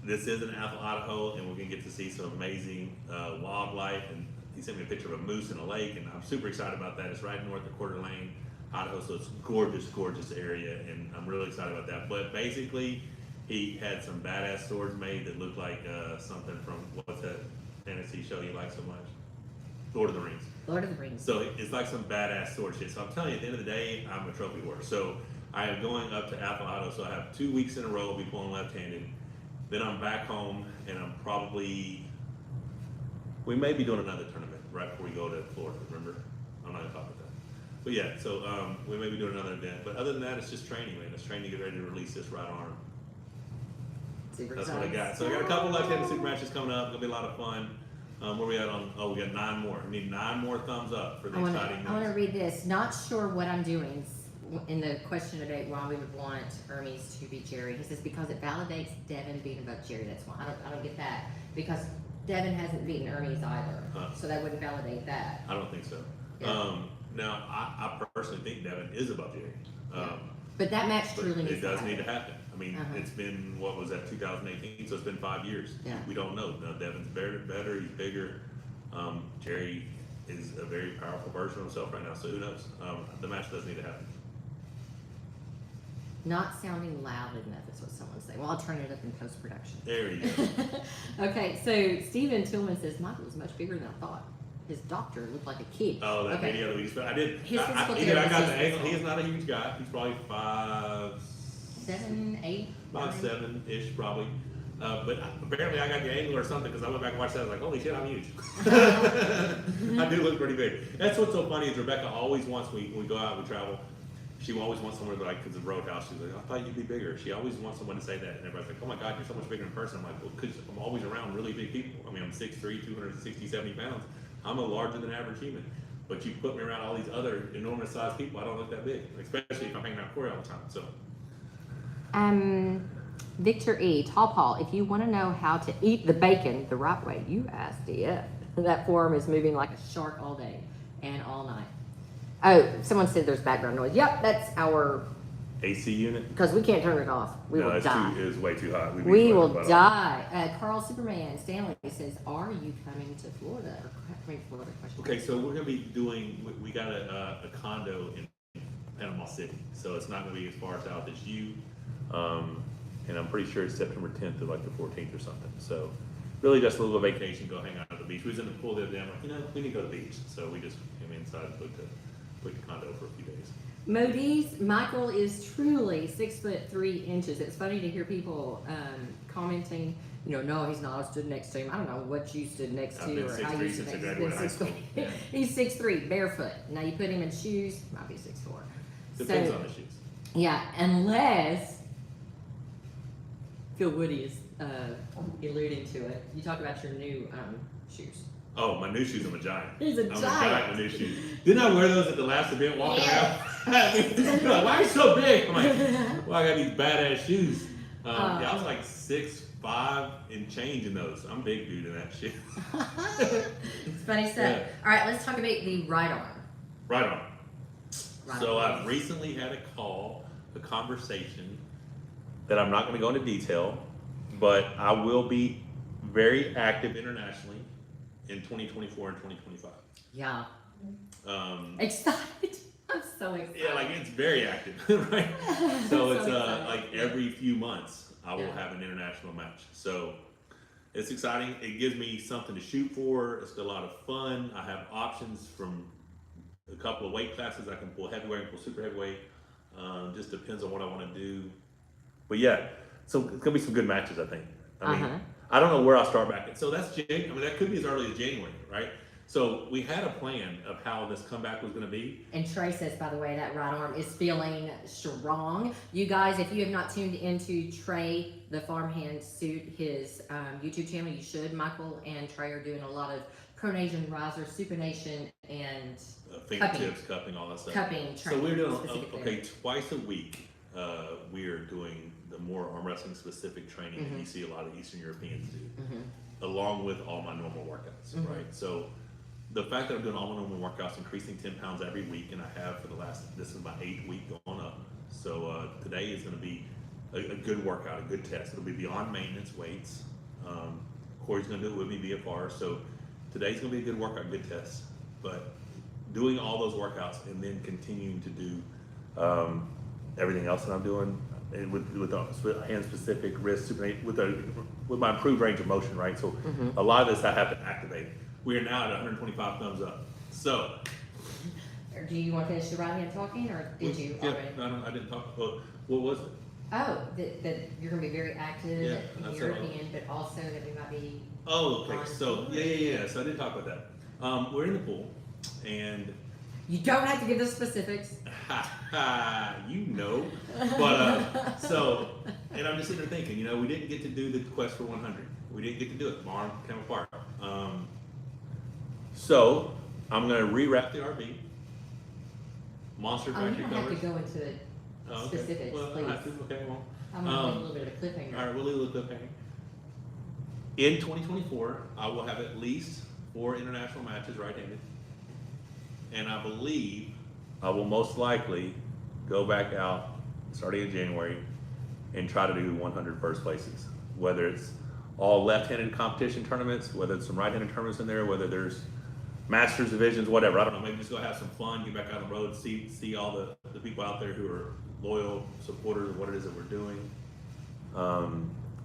this is in Athol, Idaho, and we're gonna get to see some amazing wildlife. And he sent me a picture of a moose in a lake, and I'm super excited about that. It's right north of Coeur d'Alene, Idaho, so it's gorgeous, gorgeous area, and I'm really excited about that. But basically, he had some badass swords made that looked like something from, what's that fantasy show you like so much? Lord of the Rings. Lord of the Rings. So it's like some badass sword shit. So I'm telling you, at the end of the day, I'm a trophy horse. So I am going up to Athol, Idaho. So I have 2 weeks in a row. I'll be pulling left-handed. Then I'm back home, and we may be doing another tournament right before we go to Florida. Remember? I'm not gonna talk about that. But yeah, so we may be doing another event. But other than that, it's just training, man. It's training to get ready to release this right arm. Super That's what I got. So I got a couple left-handed super matches coming up. It's gonna be a lot of fun. Where we at on? Oh, we got 9 more. We need 9 more thumbs up for the exciting news. I want to read this. Not sure what I'm doing in the question today. Why we would want Ermes to beat Jerry? He says because it validates Devin beating above Jerry. That's why I don't get that because Devin hasn't beaten Ermes either, so that wouldn't validate that. I don't think so. Yeah. Now I personally think Devin is above Jerry. But that match truly needs it does need to happen. I mean, it's been, what was that, 2018? So it's been 5 years. Yeah. We don't know. Now, Devin's better, he's bigger. Jerry is a very powerful version of himself right now, so who knows? The match does need to happen. Not sounding loud enough is what someone said. Well, I'll turn it up in post-production. There you go. Okay, so Stephen Tillman says Michael was much bigger than I thought. His doctor looked like a kid. Oh, that video that we just, I did. His physical I got therapist the angle. He is not a huge guy. He's probably 7, 8, 7-ish probably. But apparently I got the angle or something because I went back and watched that. I was like, holy shit, I'm huge. I do look pretty big. That's what's so funny is Rebecca always wants, when we go out, we travel, she always wants someone to like, because of Roadhouse, she's like, I thought you'd be bigger. She always wants someone to say that. And everybody's like, oh my God, you're so much bigger in person. I'm like, well, because I'm always around really big people. I mean, I'm 6'3", 260, 70 pounds. I'm a larger than average human. But you put me around all these other enormous sized people, I don't look that big. Especially if I'm hanging out Corey all the time. So. Victor E. Tall Paul, if you want to know how to eat the bacon the right way, you ask DF. That forum is moving like a shark all day and all night. Oh, someone said there's background noise. Yep, that's our AC unit? because we can't turn it off. We will die. It is way too hot. We will die. Carl Superman Stanley says, "Are you coming to Florida?" Or coming to Florida? Question. Okay, so we're gonna be doing. We got a condo in Panama City, so it's not gonna be as far south as you. And I'm pretty sure it's September 10th to like the 14th or something. So really just a little vacation, go hang out at the beach. We was in the pool the other day. I'm like, we need to go to the beach. So we just came inside and booked quick to condo for a few days. Modis, Michael is truly 6'3". It's funny to hear people commenting, no, he's not. I stood next to him. I don't know what you stood next I've to been or how 6'3" you since I stood. graduated high school. Yeah. He's 6'3", barefoot. Now you put him in shoes, might be 6'4". Depends on the shoes. Yeah, unless Phil Woody is alluding to it. You talk about your new shoes. Oh, my new shoes, I'm a giant. He's a I'm giant. a giant with new shoes. Didn't I wear those at the last event walking Yes. around? Why are you so big? I'm like, well, I got these badass shoes. Yeah, I was like 6'5" and change in those. I'm a big dude in that shit. It's funny stuff. Yeah. All right, let's talk about the right arm. Right on. Right So arm. I've recently had a conversation that I'm not going to go into detail, but I will be very active internationally in 2024 and 2025. Yeah. Excited. I'm so excited. Yeah, like it's very active, right? So it's excited. like every few months I will Yeah. have an international match. So it's exciting. It gives me something to shoot for. It's a lot of fun. I have options from a couple of weight classes. I can pull heavyweight and pull super heavyweight. Just depends on what I want to do. But yeah, so it's gonna be some good matches, I think. I mean, I don't know where I'll start back. So that's that could be as early as January, right? So we had a plan of how this comeback was going to be. And Trey says, by the way, that right arm is feeling strong. You guys, if you have not tuned into Trey, the Farmhand Suit, his YouTube channel, you should. Michael and Trey are doing a lot of pronation, riser, supination, and Fingertips, cupping, all that stuff. cupping So training. we're doing, specifically. twice a week, we are doing the more arm wrestling specific training that you see a lot of Eastern Europeans do, along with all my normal workouts, right? So the fact that I'm doing all my normal workouts, increasing 10 pounds every week, and I have for this is my 8th week going up. So today is going to be a good workout, a good test. It'll be beyond maintenance weights. Corey's going to do it with me VFR. So today's going to be a good workout, good test. But doing all those workouts and then continuing to do everything else that I'm doing and with hand specific wrist supinate with my improved range of motion, right? So a lot of this I have to activate. We are now at 125 thumbs up. So, Do you want to finish the right hand talking, or did you already? I didn't talk. What was it? Oh, that you're going to be very active Yeah, in that's European, but also that we might be. Oh, okay. So yeah. So I didn't talk about that. We're in the pool, and You don't have to give the specifics. you know. But and I'm just sitting there thinking, we didn't get to do the quest for 100. We didn't get to do it. My arm came apart. So I'm gonna rewrap the RV. Monster You Factory don't have covers. to go into it specifics, Well, please. I have to. Okay, well. I'm going to leave a little bit of a cliffhanger. All right, we'll leave a little cliffhanger. In 2024, I will have at least 4 international matches right-handed, and I believe I will most likely go back out starting in January and try to do 100 first places. Whether it's all left-handed competition tournaments, whether it's some right-handed tournaments in there, whether there's masters divisions, whatever. I don't know. Maybe just go have some fun, get back on the road, see all the people out there who are loyal supporters of what it is that we're doing.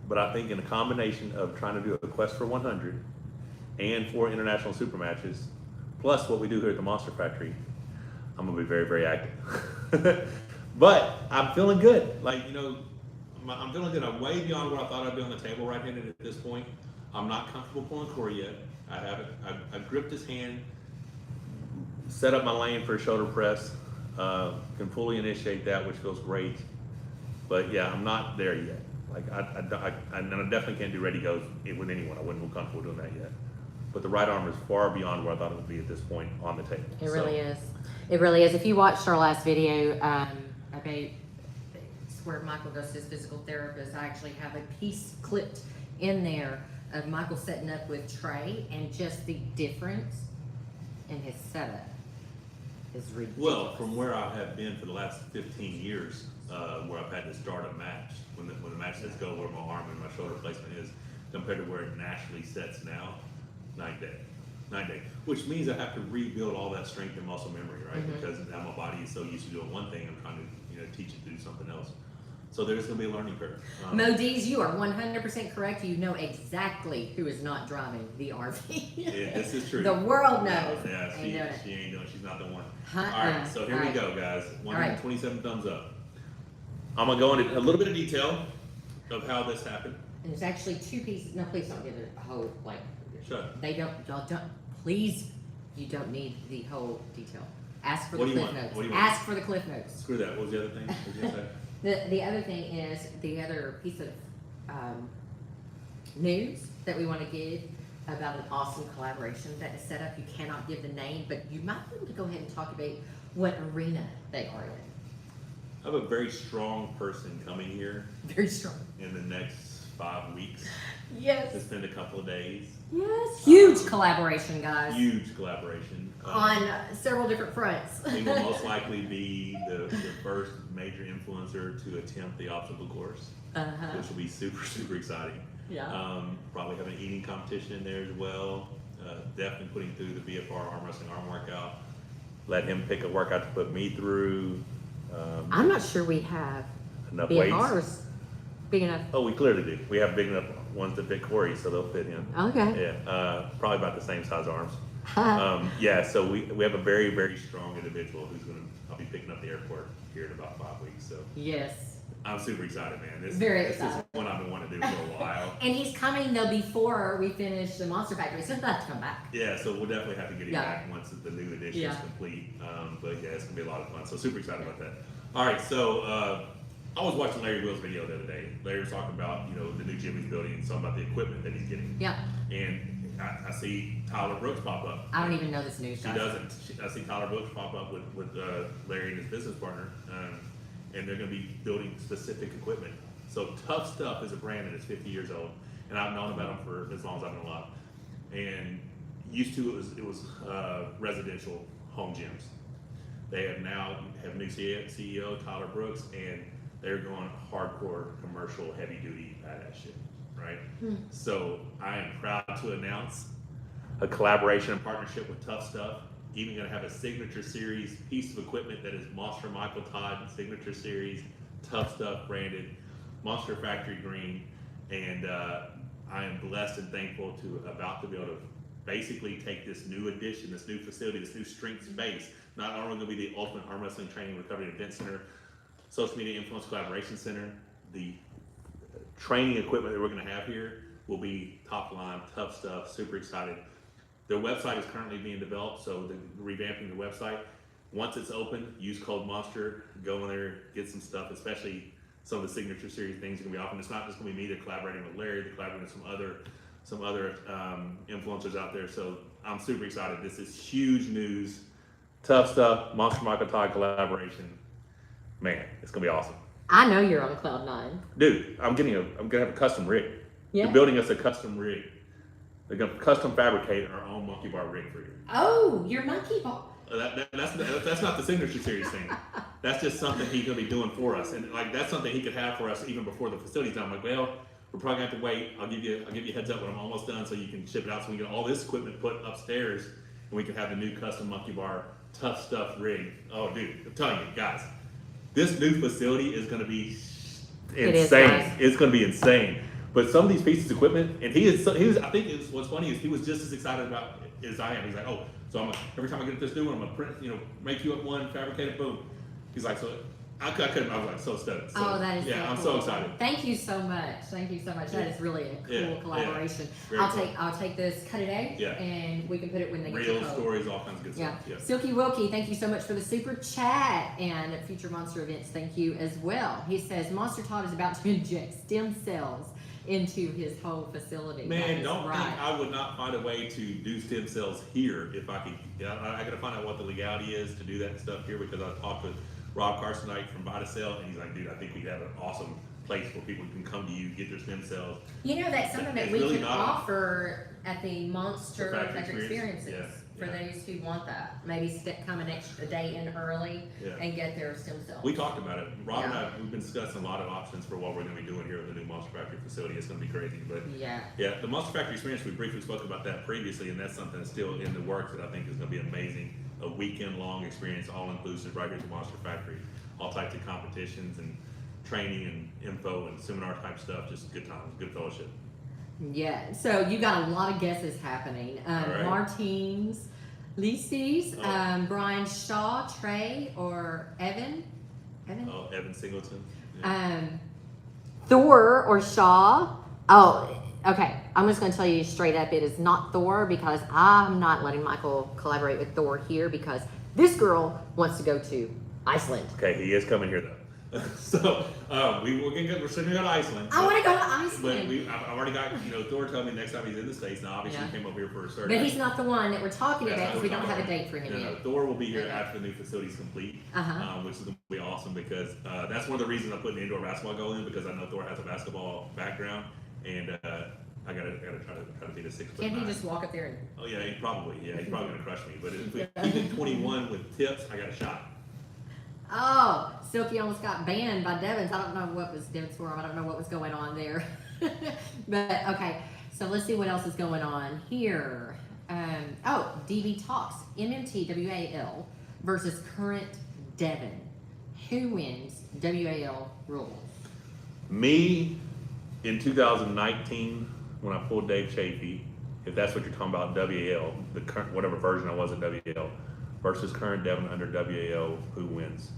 But I think in a combination of trying to do a quest for 100 and 4 international super matches, plus what we do here at the Monster Factory, I'm gonna be very, very active. But I'm feeling good. I'm feeling good. I'm way beyond what I thought I'd be on the table right-handed at this point. I'm not comfortable pulling Corey yet. I haven't. I gripped his hand, set up my lane for a shoulder press. Can fully initiate that, which feels great. But yeah, I'm not there yet. I definitely can't do ready goes with anyone. I wouldn't feel comfortable doing that yet. But the right arm is far beyond where I thought it would be at this point on the table. It really is. It really is. If you watched our last video, it's where Michael goes to his physical therapist. I actually have a piece clipped in there of Michael setting up with Trey, and just the difference in his setup is ridiculous. Well, from where I have been for the last 15 years, where I've had to start a match, when the match sets go where my arm and my shoulder placement is, compared to where it naturally sets now, night day. Which means I have to rebuild all that strength and muscle memory, right? Because now my body is so used to doing one thing, I'm trying to teach it to do something else. So there's going to be a learning curve. Modis, you are 100% correct. You know exactly who is not driving the RV. Yeah, this is true. The world knows. Yeah, Ain't doing it. she ain't doing it. She's not the one. Uh-uh. All right, so here we All go, guys. right. 127 thumbs up. I'm going to go into a little bit of detail of how this happened. And there's actually two pieces. No, please don't give it a whole, like, Shut. they don't, y'all don't, please, you don't need the whole detail. Ask for What the do you cliff want? notes. What do you want? Ask for the cliff notes. Screw that. What was the other thing? What was you gonna say? The other thing is, the other piece of news that we want to give about an awesome collaboration that is set up. You cannot give the name, but you might be able to go ahead and talk about what arena they are in. I have a very strong person coming here Very strong. in the next 5 weeks to Yes. spend a couple of days. Yes. Huge collaboration, guys. Huge collaboration. On several different fronts. He will most likely be the first major influencer to attempt the obstacle course, Uh-huh. which will be super, super exciting. Yeah. Probably have an eating competition in there as well. Definitely putting through the BFR arm wrestling arm workout. Let him pick a workout to put me through. I'm not sure we have Enough weights. BFRs big enough. Oh, we clearly do. We have big enough ones that fit Corey, so they'll fit him. Okay. Yeah, probably about the same size arms. Yeah, so we have a very, very strong individual who's I'll be picking up the airport here in about 5 weeks. So Yes. I'm super excited, man. This Very is excited. one I've been wanting to do for a while. And he's coming though before we finish the Monster Factory, so he'll have to come back. Yeah, so we'll definitely have to get him Yeah. back once the new edition Yeah. is complete. But yeah, it's gonna be a lot of fun. So super excited about that. All right, so I was watching Larry Will's video the other day. Larry was talking about the new gym he's building and something about the equipment that he's getting. Yeah. And I see Tyler Brooks pop up. I don't even know this news. She doesn't. I see Tyler Brooks pop up with Larry and his business partner, and they're going to be building specific equipment. So Tough Stuff is a brand that is 50 years old, and I've known about them for as long as I've been alive. And used to it was residential home gyms. They have new CEO Tyler Brooks, and they're going hardcore commercial, heavy duty badass shit. Right? So I am proud to announce a collaboration and partnership with Tough Stuff. Even going to have a signature series piece of equipment that is Monster Michael Todd signature series, Tough Stuff branded, Monster Factory green, and I am blessed and thankful to be able to basically take this new addition, this new facility, this new strength space. Not only going to be the ultimate arm wrestling training, recovery, and event center, social media influence collaboration center, the training equipment that we're going to have here will be top line, Tough Stuff, super excited. Their website is currently being developed, so they're revamping the website. Once it's open, use code Monster, go in there, get some stuff, especially some of the signature series things are going to be offered. It's not just going to be me, they're collaborating with Larry, they're collaborating with some other influencers out there, so I'm super excited. This is huge news. Tough Stuff, Monster Michael Todd collaboration. Man, it's going to be awesome. I know you're on cloud nine. Dude, I'm gonna have a custom rig. Yeah. They're building us a custom rig. They're gonna custom fabricate our own monkey bar rig for you. Oh, your monkey ball. That's not the signature series thing. That's just something he's gonna be doing for us, and like that's something he could have for us even before the facility's done. I'm like, well, we're probably gonna have to wait. I'll give you a heads up when I'm almost done, so you can ship it out, so we can get all this equipment put upstairs, and we can have the new custom monkey bar Tough Stuff rig. Oh, dude, I'm telling you guys. This new facility is going to be insane. It's going to be insane. But some of these pieces of equipment, and he was. I think what's funny is he was just as excited about it as I am. He's like, oh, so every time I get this new one, I'm gonna print, make you up one, fabricate it, boom. He's like, so I couldn't. I was like so stoked. So, Oh, that is yeah. so I'm cool. so excited. Thank you so much. Thank you so much. That is really a cool Yeah, collaboration. Very cool. I'll take this cut a day, Yeah. and we can put it when they get Real to code. stories, all kinds of good Yeah. stuff. Yeah. Silky Wilkie, thank you so much for the super chat and future Monster events. Thank you as well. He says Monster Todd is about to inject stem cells into his whole facility. That Man, is don't right. think I would not find a way to do stem cells here if I could. I got to find out what the legality is to do that stuff here, because I talked with Rob Carsonite from VitaCell, and he's like, dude, I think we have an awesome place where people can come to you, get their stem cells. You know, that's something that It's we really can not- offer at the Monster The factory Factory experience. Experiences Yeah, for yeah. those who want that. Maybe come a day in early Yeah. and get their stem cells. We talked about it. Rob and Yeah. we've been discussing a lot of options for what we're going to be doing here with the new Monster Factory facility. It's going to be crazy, but Yeah. yeah, the Monster Factory experience, we briefly spoke about that previously, and that's something that's still in the works that I think is going to be amazing. A weekend long experience, all inclusive, right here at the Monster Factory. All types of competitions and training and info and seminar type stuff. Just good times, good fellowship. Yeah, so you got a lot of guesses happening. right. Martins, Lises, Oh. Brian Shaw, Trey, or Evan. Evan? Oh, Evan Singleton. Yeah. Thor or Shaw. Oh, okay. I'm just going to tell you straight up, it is not Thor because I'm not letting Michael collaborate with Thor here because this girl wants to go to Iceland. Okay, he is coming here though. So we're sitting here to Iceland. I want to go to But Iceland. I've already got, Thor told me next time he's in the States. Now, obviously, Yeah. he came over here for a surgery. But he's not the one that we're talking That's about not because we what don't we're have a talking date for him about. yet. Thor will be here Okay. after the new facility's complete, Uh-huh. which is going to be awesome because that's one of the reasons I put an indoor basketball goal in because I know Thor has a basketball background and I gotta try to be the 6'9". Can't he just walk up there and... Oh yeah, he's probably gonna crush me. But if he's in 21 with tips, I got a shot. Oh, Silky almost got banned by Devins. I don't know what was Devins for him. I don't know what was going on there. But okay, so let's see what else is going on here. DB Talks, MMT WAL versus current Devin. Who wins WAL rules? Me in 2019 when I pulled Dave Chafee, if that's what you're talking about, WAL, the current whatever version I was at WAL, versus current Devin under WAL, who wins?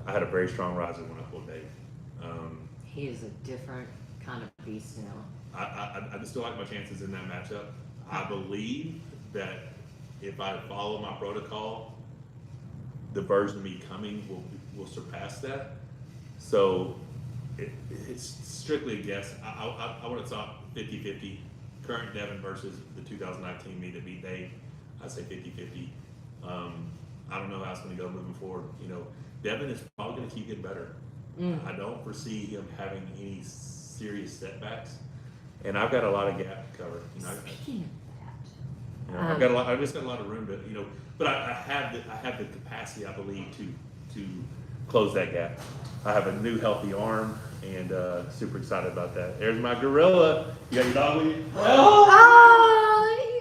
I had a very strong riser when I pulled Dave. He is a different kind of beast now. I just still like my chances in that matchup. I believe that if I follow my protocol, the version of me coming will surpass that. So it's strictly a guess. I would have thought 50-50. Current Devin versus the 2019 me that beat Dave. I'd say 50-50. I don't know how it's going to go moving forward. Devin is probably going to keep getting better. I don't foresee him having any serious setbacks, and I've got a lot of gap to cover. Speaking of that, I've just got a lot of room to, but I have the capacity, I believe, to close that gap. I have a new healthy arm, and super excited about that. There's my gorilla. You got your dog with you? oh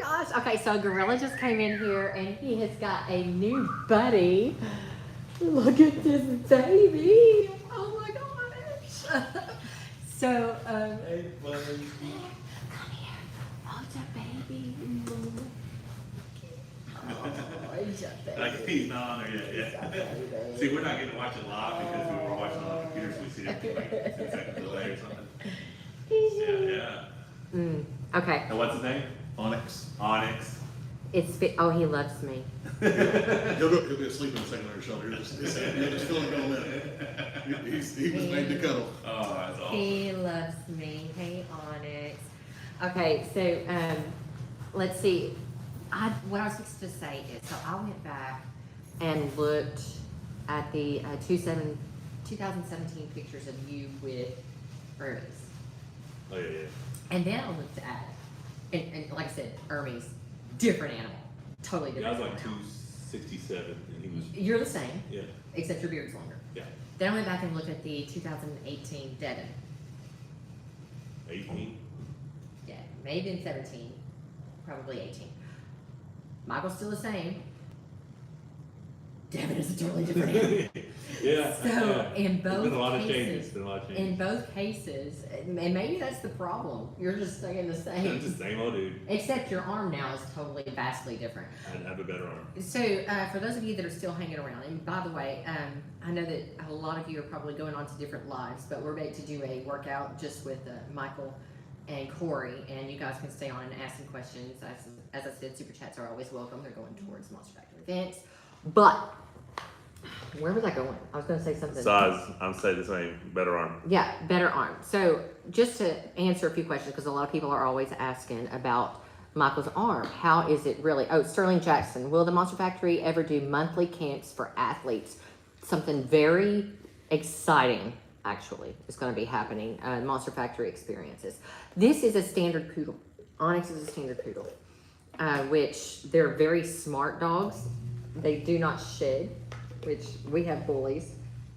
gosh. Okay, so Gorilla just came in here and he has got a new buddy. Look at this baby. Oh my gosh. So, Hey, buddy. come here. Oh, it's a baby. Oh, it's a baby. Like he's not on there yet. Yeah. See, we're not getting to watch it live because we were watching on the computer, so we see it like 10 seconds delay or something. Yeah. Okay. And what's his name? Onyx. He loves me. He'll be asleep in a second on your shoulder. You'll just feel him go in a minute. He was made to cuddle. Oh, that's awesome. He loves me. Hey, Onyx. Okay, so let's see. What I was supposed to say is, so I went back and looked at the 2017 pictures of you with Ermes. Oh, yeah. And then I looked at, and like I said, Ermes, different animal. Totally Yeah, I different. was like 267, and he was, You're the same, yeah. except your beard's longer. Yeah. Then I went back and looked at the 2018 Devin. 18. Yeah, maybe in 17, probably 18. Michael's still the same. Devin is a totally different animal. Yeah. So yeah. in There's both been a lot of cases, changes. Been a lot of changes. in both cases, and maybe that's the problem. You're just staying the It's same. the same old dude. Except your arm now is totally vastly different. I have a better arm. So for those of you that are still hanging around, and by the way, I know that a lot of you are probably going on to different lives, but we're about to do a workout just with Michael and Corey, and you guys can stay on and ask some questions. As I said, super chats are always welcome. They're going towards Monster Factory events. But where was I going? I was going to say something. Size, I'm saying the same. Better arm. Yeah, better arm. So just to answer a few questions, because a lot of people are always asking about Michael's arm. How is it really? Oh, Sterling Jackson. Will the Monster Factory ever do monthly camps for athletes? Something very exciting, actually, is going to be happening. Monster Factory experiences. This is a standard poodle. Onyx is a standard poodle, which they're very smart dogs. They do not shed, which we have bullies.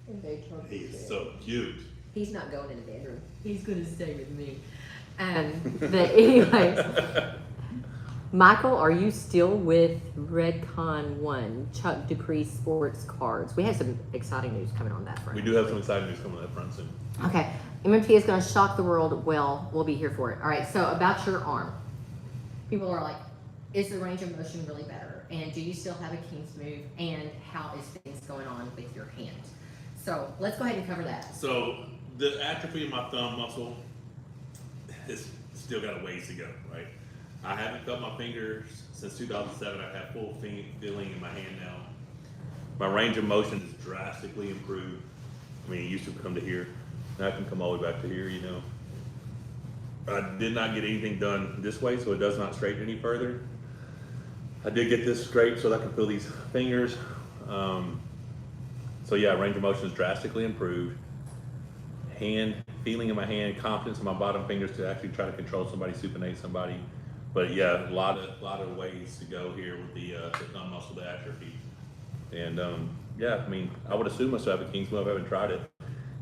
And they try to He's shed. so cute. He's not going in the bedroom. He's going to stay with me. But anyways, Michael, are you still with Redcon 1, Chuck Dupree Sports Cards? We have some exciting news coming on that front. We do have some exciting news coming on that front soon. Okay. MMT is going to shock the world. Well, we'll be here for it. All right. So about your arm. People are like, is the range of motion really better? And do you still have a King's move? And how is things going on with your hand? So let's go ahead and cover that. So the atrophy of my thumb muscle has still got a ways to go, right? I haven't felt my fingers since 2007. I have full feeling in my hand now. My range of motion has drastically improved. I mean, it used to come to here. Now I can come all the way back to here, you know. I did not get anything done this way, so it does not straighten any further. I did get this straight so that I can feel these fingers. So yeah, range of motion is drastically improved. Hand, feeling in my hand, confidence in my bottom fingers to actually try to control somebody, supinate somebody. But yeah, a lot of ways to go here with the thumb muscle atrophy. And yeah, I mean, I would assume I still have a King's move. I haven't tried it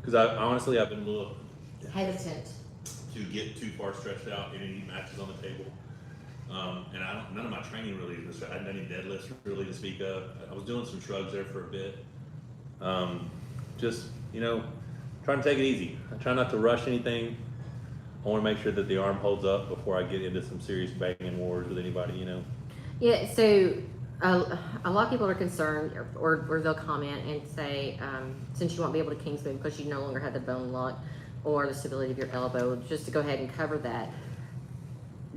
because honestly I've been a little Hesitant. to get too far stretched out in any matches on the table. And none of my training really was, I hadn't done any deadlifts really to speak of. I was doing some shrugs there for a bit. Just, you know, trying to take it easy. I try not to rush anything. I want to make sure that the arm holds up before I get into some serious banging wars with anybody, you know. Yeah, so a lot of people are concerned, or they'll comment and say, since you won't be able to King's move because you no longer have the bone lock or the stability of your elbow, just to go ahead and cover that.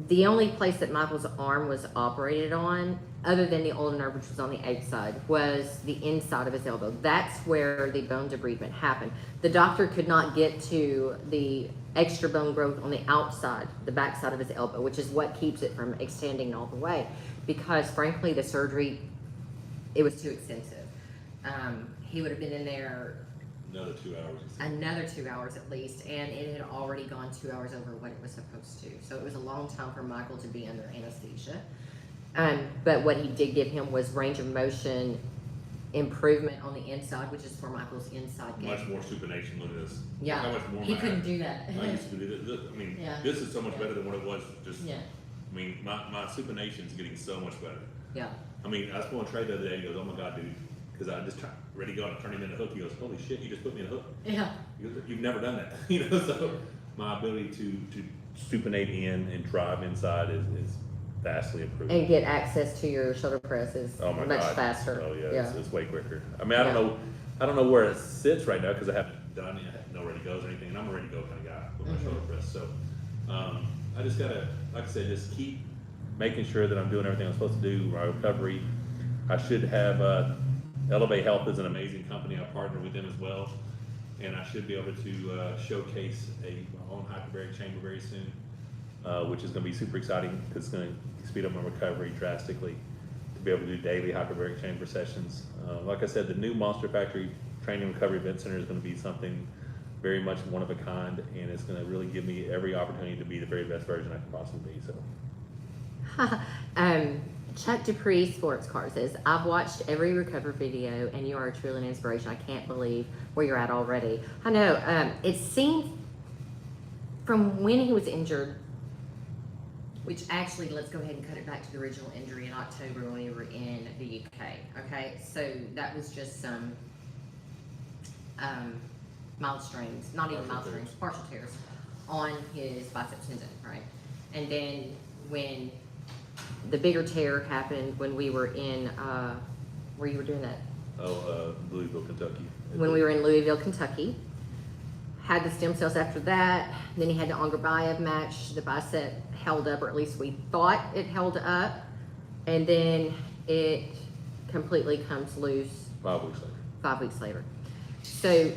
The only place that Michael's arm was operated on, other than the ulnar nerve, which was on the outside, was the inside of his elbow. That's where the bone debridement happened. The doctor could not get to the extra bone growth on the outside, the backside of his elbow, which is what keeps it from extending all the way. Because frankly, the surgery, it was too extensive. He would have been in there Another 2 hours. another 2 hours at least, and it had already gone 2 hours over what it was supposed to. So it was a long time for Michael to be under anesthesia. But what he did give him was range of motion improvement on the inside, which is for Michael's inside game. Much more supination. Look at this. Yeah, How much more he my- couldn't do that. I used to do this. I mean, Yeah. this is so much better than what it was. Just, Yeah, I mean, my supination is getting so much better. yeah. I mean, I was pulling Trey the other day. He goes, "Oh my God, dude!" Because I just ready to go and turn him in a hook. He goes, "Holy shit, you just put me in a hook." Yeah. He goes, "You've never done that," you know. So my ability to supinate in and drive inside is vastly improved. And get access to your shoulder press is Oh my much God. faster. Oh yeah, Yeah. It's way quicker. I mean, I don't know where it sits right now because I haven't done it. I don't know where it goes or anything, and I'm a ready to go kind of guy with my shoulder press. So I just gotta, like I said, just keep making sure that I'm doing everything I'm supposed to do. My recovery. I should have Elevate Health is an amazing company. I partner with them as well, and I should be able to showcase my own hyperbaric chamber very soon, which is going to be super exciting because it's going to speed up my recovery drastically to be able to do daily hyperbaric chamber sessions. Like I said, the new Monster Factory Training Recovery Event Center is going to be something very much one of a kind, and it's going to really give me every opportunity to be the very best version I can possibly be. So. Chuck Dupree Sports Car says, I've watched every recovery video and you are truly an inspiration. I can't believe where you're at already. I know, it seems from when he was injured, Which actually, let's go ahead and cut it back to the original injury in October when we were in the UK. Okay, so that was just some mild strains, not even mild strains, partial tears on his bicep tendon, right? And then when the bigger tear happened when we were in, where you were doing that? Louisville, Kentucky. When we were in Louisville, Kentucky. Had the stem cells after that. Then he had the Ongrabayev match. The bicep held up, or at least we thought it held up. And then it completely comes loose 5 weeks later. 5 weeks later. So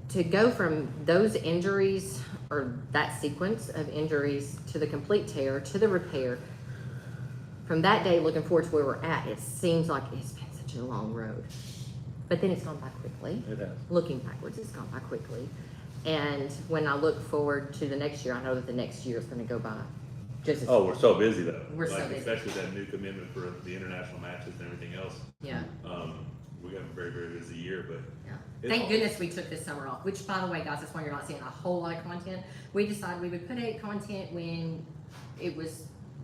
to go from those injuries, or that sequence of injuries, to the complete tear, to the repair, from that day looking forward to where we're at, it seems like it's been such a long road. But then it's gone by quickly. It has. Looking backwards, it's gone by quickly. And when I look forward to the next year, I know that the next year is going to go by just as Oh, we're so busy though. We're so busy. Especially that new commitment for the international matches and everything else. yeah. We got a very, very busy year, but Yeah. It's Thank all- goodness we took this summer off, which by the way, guys, that's why you're not seeing a whole lot of content. We decided we would put out content when it was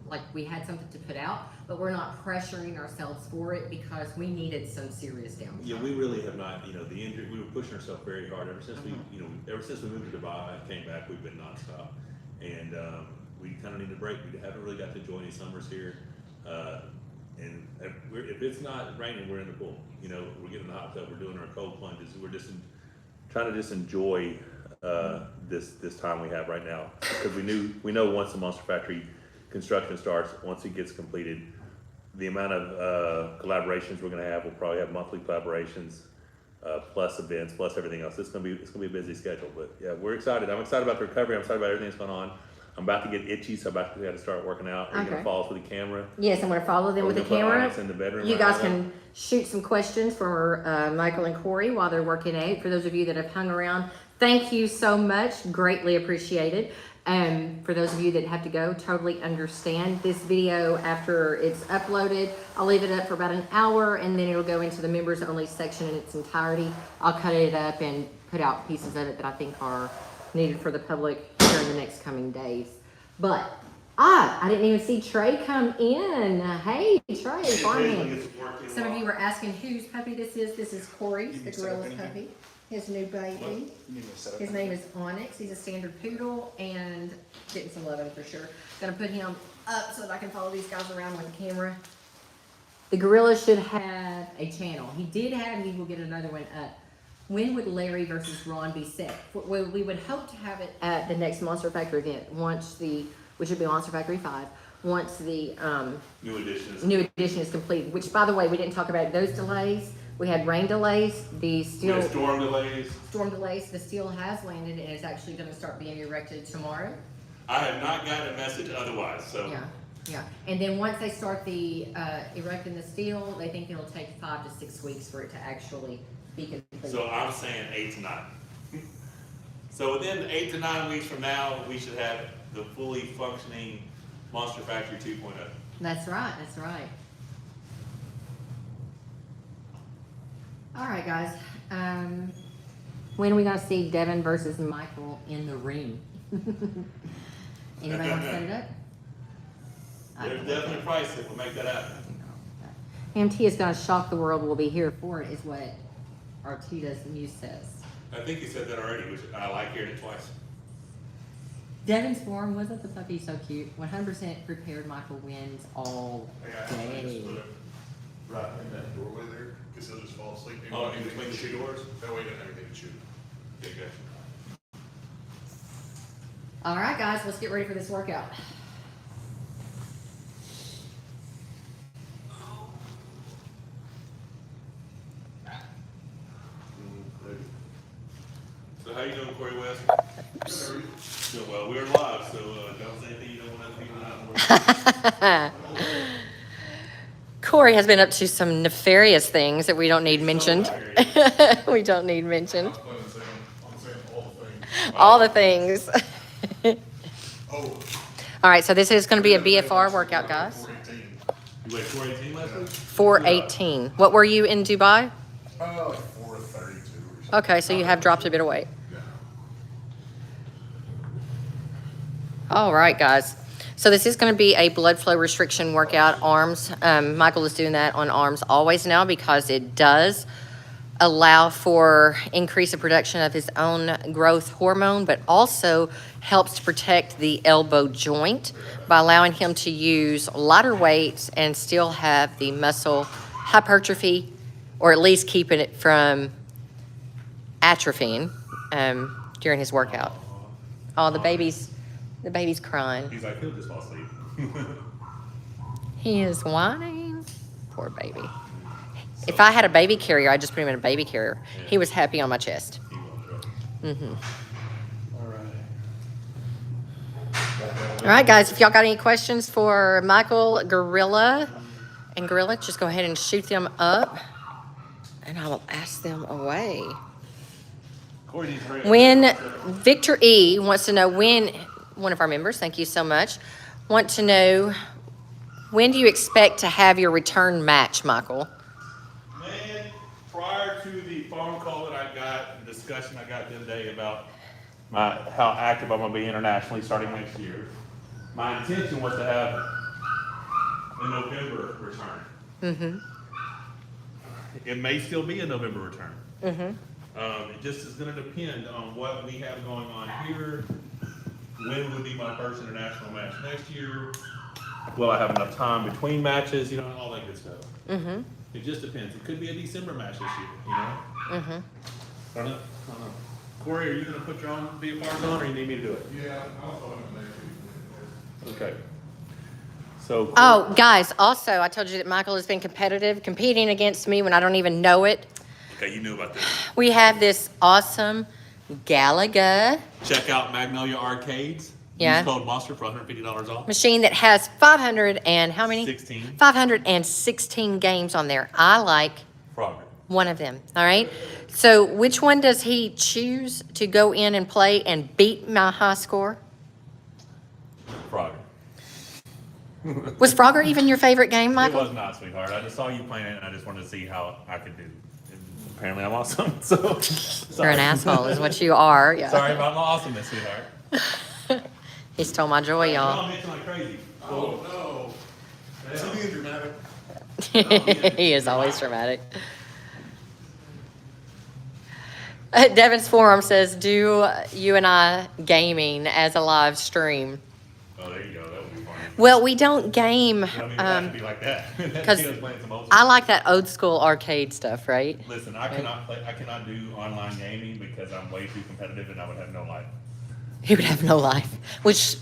like we had something to put out, but we're not pressuring ourselves for it because we needed some serious downtime. Yeah, we really have not, the injury, we were pushing ourselves very hard ever since ever since we moved to Dubai, came back, we've been nonstop. And, we kind of need a break. We haven't really got to enjoy any summers here. And if it's not raining, we're in the pool. We're getting in the hot tub, we're doing our cold plunges. We're just trying to just enjoy this time we have right now, because we know once the Monster Factory construction starts, once it gets completed, the amount of collaborations we're going to have, we'll probably have monthly collaborations, plus events, plus everything else. It's gonna be a busy schedule, but yeah, we're excited. I'm excited about the recovery. I'm excited about everything that's going on. I'm about to get itchy, so I'm about to start working out. Are you gonna follow us with the camera? Yes, I'm gonna follow them with the We're gonna put camera. Onyx in the bedroom You right guys now. can shoot some questions for Michael and Corey while they're working out. For those of you that have hung around, thank you so much. Greatly appreciated. For those of you that have to go, totally understand. This video, after it's uploaded, I'll leave it up for about an hour, and then it'll go into the members only section in its entirety. I'll cut it up and put out pieces of it that I think are needed for the public here in the next coming days. But I didn't even see Trey come in. Hey, Trey, farming. Some of you were asking whose puppy this is. This is Corey's, the gorilla's puppy. His new baby. His name is Onyx. He's a standard poodle and getting some loving for sure. Gonna put him up so that I can follow these guys around with the camera. The gorilla should have a channel. He did have, he will get another one up. When would Larry versus Ron be set? Well, we would hope to have it at the next Monster Factory event, which would be Monster Factory 5, once the new edition is completed. Which, by the way, we didn't talk about those delays. We had rain delays. The steel We had storm delays. Storm delays. The steel has landed and is actually going to start being erected tomorrow. I have not gotten a message otherwise. So Yeah. And then once they start the erecting the steel, they think it'll take 5 to 6 weeks for it to actually be completed. So I'm saying 8 to 9. So within 8 to 9 weeks from now, we should have the fully functioning Monster Factory 2.0. That's right. That's right. All right, guys. When are we gonna see Devin versus Michael in the ring? Anybody want to set it up? There's definitely a price that will make that happen. MT is gonna shock the world. We'll be here for For it. it is what Artita's news says. I think you said that already, which I like hearing it twice. Devin's form, wasn't the puppy so cute? 100% prepared. Michael wins all day. Right in that doorway there, because he'll just fall asleep. Oh, in between the two doors? That way he doesn't have anything to shoot. Yeah, gotcha. All right, guys, let's get ready for this workout. So how you doing, Corey West? Doing well. We're live, so don't say anything you don't want other people to know. Corey has been up to some nefarious things that we don't need mentioned. We don't need mentioned. I was planning on saying All the things. Oh. All right, so this is going to be a BFR workout, guys. 418. You weighed 418 last week? 418. What were you in Dubai? Like 432 or something. Okay, so you have dropped a bit of weight. Yeah. All right, guys. So this is going to be a blood flow restriction workout, arms. Michael is doing that on arms always now because it does allow for increase of production of his own growth hormone, but also helps to protect the elbow joint by allowing him to use lighter weights and still have the muscle hypertrophy, or at least keeping it from atrophying during his workout. Oh, the baby's crying. He's like, he'll just fall asleep. He is whining. Poor baby. If I had a baby carrier, I'd just put him in a baby carrier. He was happy on my chest. He won't try. Mm-hmm. All right. All right, guys, if y'all got any questions for Michael, Gorilla, and Gorilla, just go ahead and shoot them up, and I will ask them away. Corey needs to hurry up. When Victor E wants to know when, one of our members, thank you so much, want to know, when do you expect to have your return match, Michael? Man, prior to the phone call that I got, the discussion I got the other day about how active I'm going to be internationally starting next year, my intention was to have a November return. Mm-hmm. It may still be a November return. Mm-hmm. It just is going to depend on what we have going on here. When would be my first international match next year? Will I have enough time between matches? You know, all that good stuff. Mm-hmm. It just depends. It could be a December match this year. You know. Mm-hmm. I don't know. Corey, are you going to put your own BFRs on, or you need me to do it? Yeah, I'll throw it in there. Okay. So. Oh, guys, also, I told you that Michael has been competing against me when I don't even know it. Okay, you knew about this. We have this awesome Galaga Check out Magnolia Arcades. Yeah. Use code Monster for $150 off. machine that has 500 and how many? 16. 516 games on there. I like Frogger. one of them, all right? So which one does he choose to go in and play and beat my high score? Frogger. Was Frogger even your favorite game, It Michael? was not, sweetheart. I just saw you playing it, and I just wanted to see how I could do. And apparently, I'm awesome. So You're sorry. an asshole is what you are. Yeah. Sorry about my awesomeness, sweetheart. He stole my joy, y'all. I'm itching like crazy. Oh, no. Is he being dramatic? He is always dramatic. Devin's Forum says, do you and I gaming as a live stream? Oh, there you go. That would be funny. Well, we don't game. I mean, it has to be like that. 'cause She was playing some old I school. like that old school arcade stuff, right? Listen, I cannot do online gaming because I'm way too competitive, and I would have no life. He would have no life, which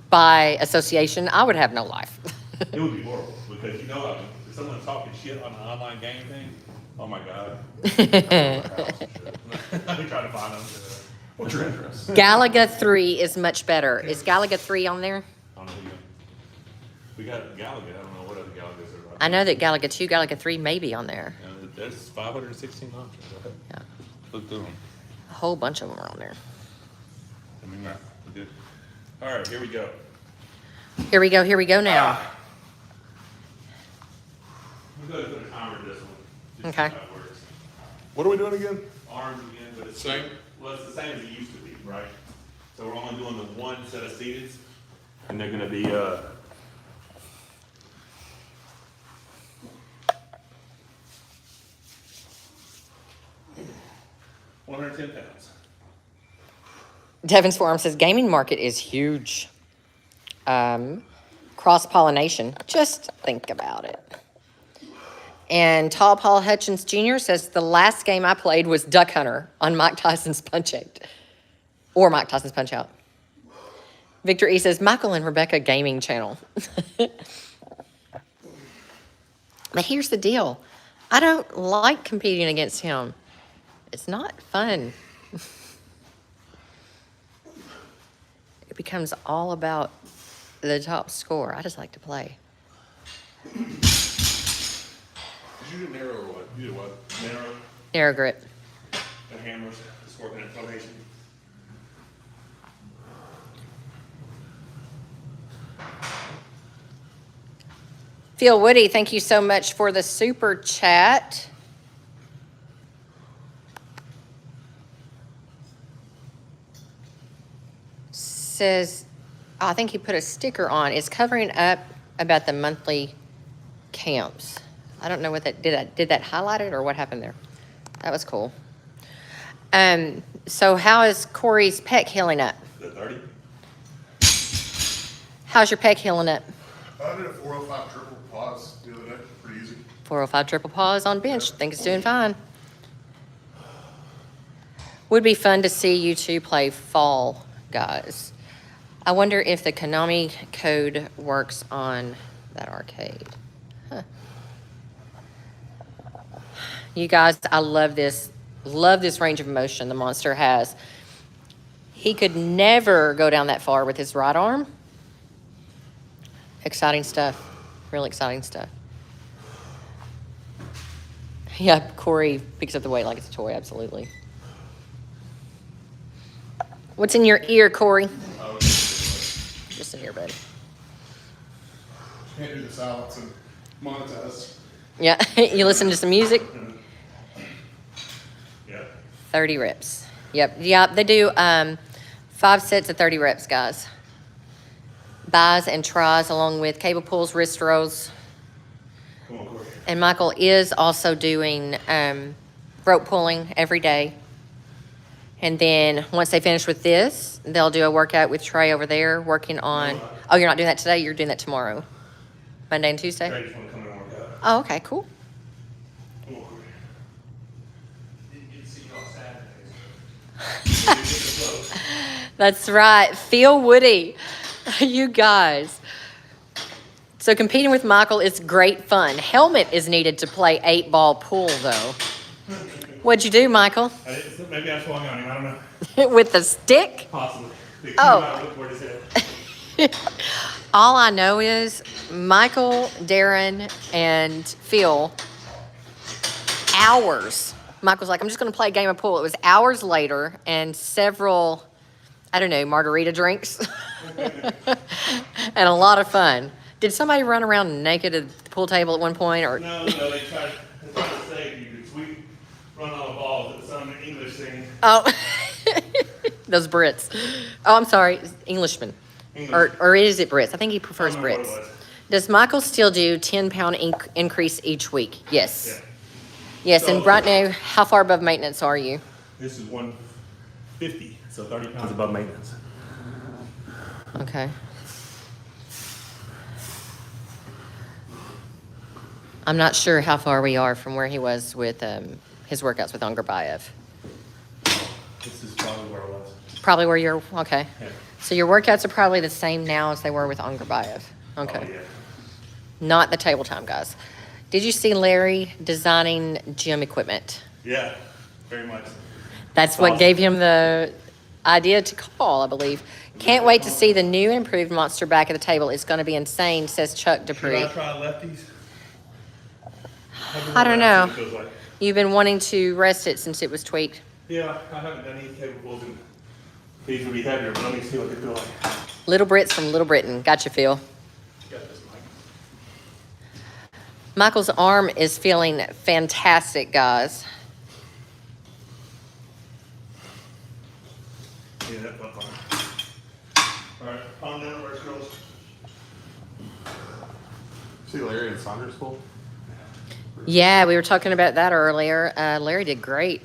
by association, I would have no life. It would be horrible because you know if someone's talking shit on an online game thing, oh my god. I'd be trying to find them. What's your interest? Galaga 3 is much better. Is Galaga 3 on there? I don't know who you. We got Galaga. I don't know what other Galagas are. I know that Galaga 2, Galaga 3 may be on there. There's 516 options. Go ahead. Yeah. Look through them. A whole bunch of them are on there. I mean, we're good. All right, here we go. Here we go now. I'm going to put a timer to this one. Just Okay. see how it works. What are we doing again? Arms again, but it's Same? Well, it's the same as it used to be, right? So we're only doing the one set of seateds, and they're going to be 110 pounds. Devin's Forum says gaming market is huge. Cross-pollination. Just think about it. And Tall Paul Hutchins Jr. says the last game I played was Duck Hunter on Mike Tyson's Punch-Out. Or Mike Tyson's Punch-Out. Victor E. says Michael and Rebecca Gaming Channel. But here's the deal. I don't like competing against him. It's not fun. It becomes all about the top score. I just like to play. Did you do narrow or what? You did what? Narrow, Narrow grip. and hammers, just working at formation. Phil Woody, thank you so much for the super chat. Says, I think he put a sticker on. It's covering up about the monthly camps. I don't know what that did that highlight it or what happened there? That was cool. So how is Corey's pec healing up? The 30? How's your pec healing up? I did a 405 triple pause the other day. Pretty easy. 405 triple pause on bench. Think it's doing fine. Would be fun to see you two play Fall Guys. I wonder if the Konami code works on that arcade. Huh. You guys, I love this range of motion the monster has. He could never go down that far with his right arm. Exciting stuff. Real exciting stuff. Yeah, Corey picks up the weight like it's a toy, absolutely. What's in your ear, Corey? Just in here, buddy. Can't do the silence and monetize. Yeah, you listen to some music? Yeah. 30 reps. Yep, they do 5 sets of 30 reps, guys. bis and tris, along with cable pulls, wrist rolls. Come on, Corey. And Michael is also doing rope pulling every day. And then once they finish with this, they'll do a workout with Trey over there working on. Oh, you're not doing that today? You're doing that tomorrow, Monday and Tuesday? Trey just want to come in and work out. Oh, okay, cool. Come on, Corey. Didn't get to see you on Saturdays. That's right. Feel Woody. You guys. So competing with Michael is great fun. Helmet is needed to play 8-ball pool, though. What'd you do, Michael? Maybe I swung on him. I don't know. With the stick? Possibly. Oh. Where his head. All I know is Michael, Darren, and Phil, hours. Michael's like, I'm just going to play a game of pool. It was hours later and several, I don't know, margarita drinks and a lot of fun. Did somebody run around naked at the pool table at one point? Or No, they tried to say if you could sweep, run all the balls. It's some English thing. Oh, those Brits. Oh, I'm sorry, Englishmen. English. Or is it Brits? I think he prefers I don't know what Brits. it was. Does Michael still do 10-pound increase each week? Yes. Yeah. Yes, So- and right now, how far above maintenance are you? This is 150, so 30 pounds above maintenance. Okay. I'm not sure how far we are from where he was with his workouts with Angarbayev. This is probably where it was. Probably where you're, okay. Yeah. So your workouts are probably the same now as they were with Angarbayev. Okay. Oh, yeah. Not the table time, guys. Did you see Larry designing gym equipment? Yeah, very much. That's what Awesome. gave him the idea to call, I believe. Can't wait to see the new improved monster back at the table. It's going to be insane, says Chuck Should Dupree. I try lefties? I don't know. See what it feels like. You've been wanting to rest it since it was tweaked. Yeah, I haven't done any cables, and these would be heavier, but let me see what they feel like. Little Brits from Little Britain. Gotcha, Phil. Got this, Mike. Michael's arm is feeling fantastic, guys. Yeah, that felt fine. All right, calm down, where's girls? See Larry in Saunders School? Yeah, we were talking about that earlier. Larry did great.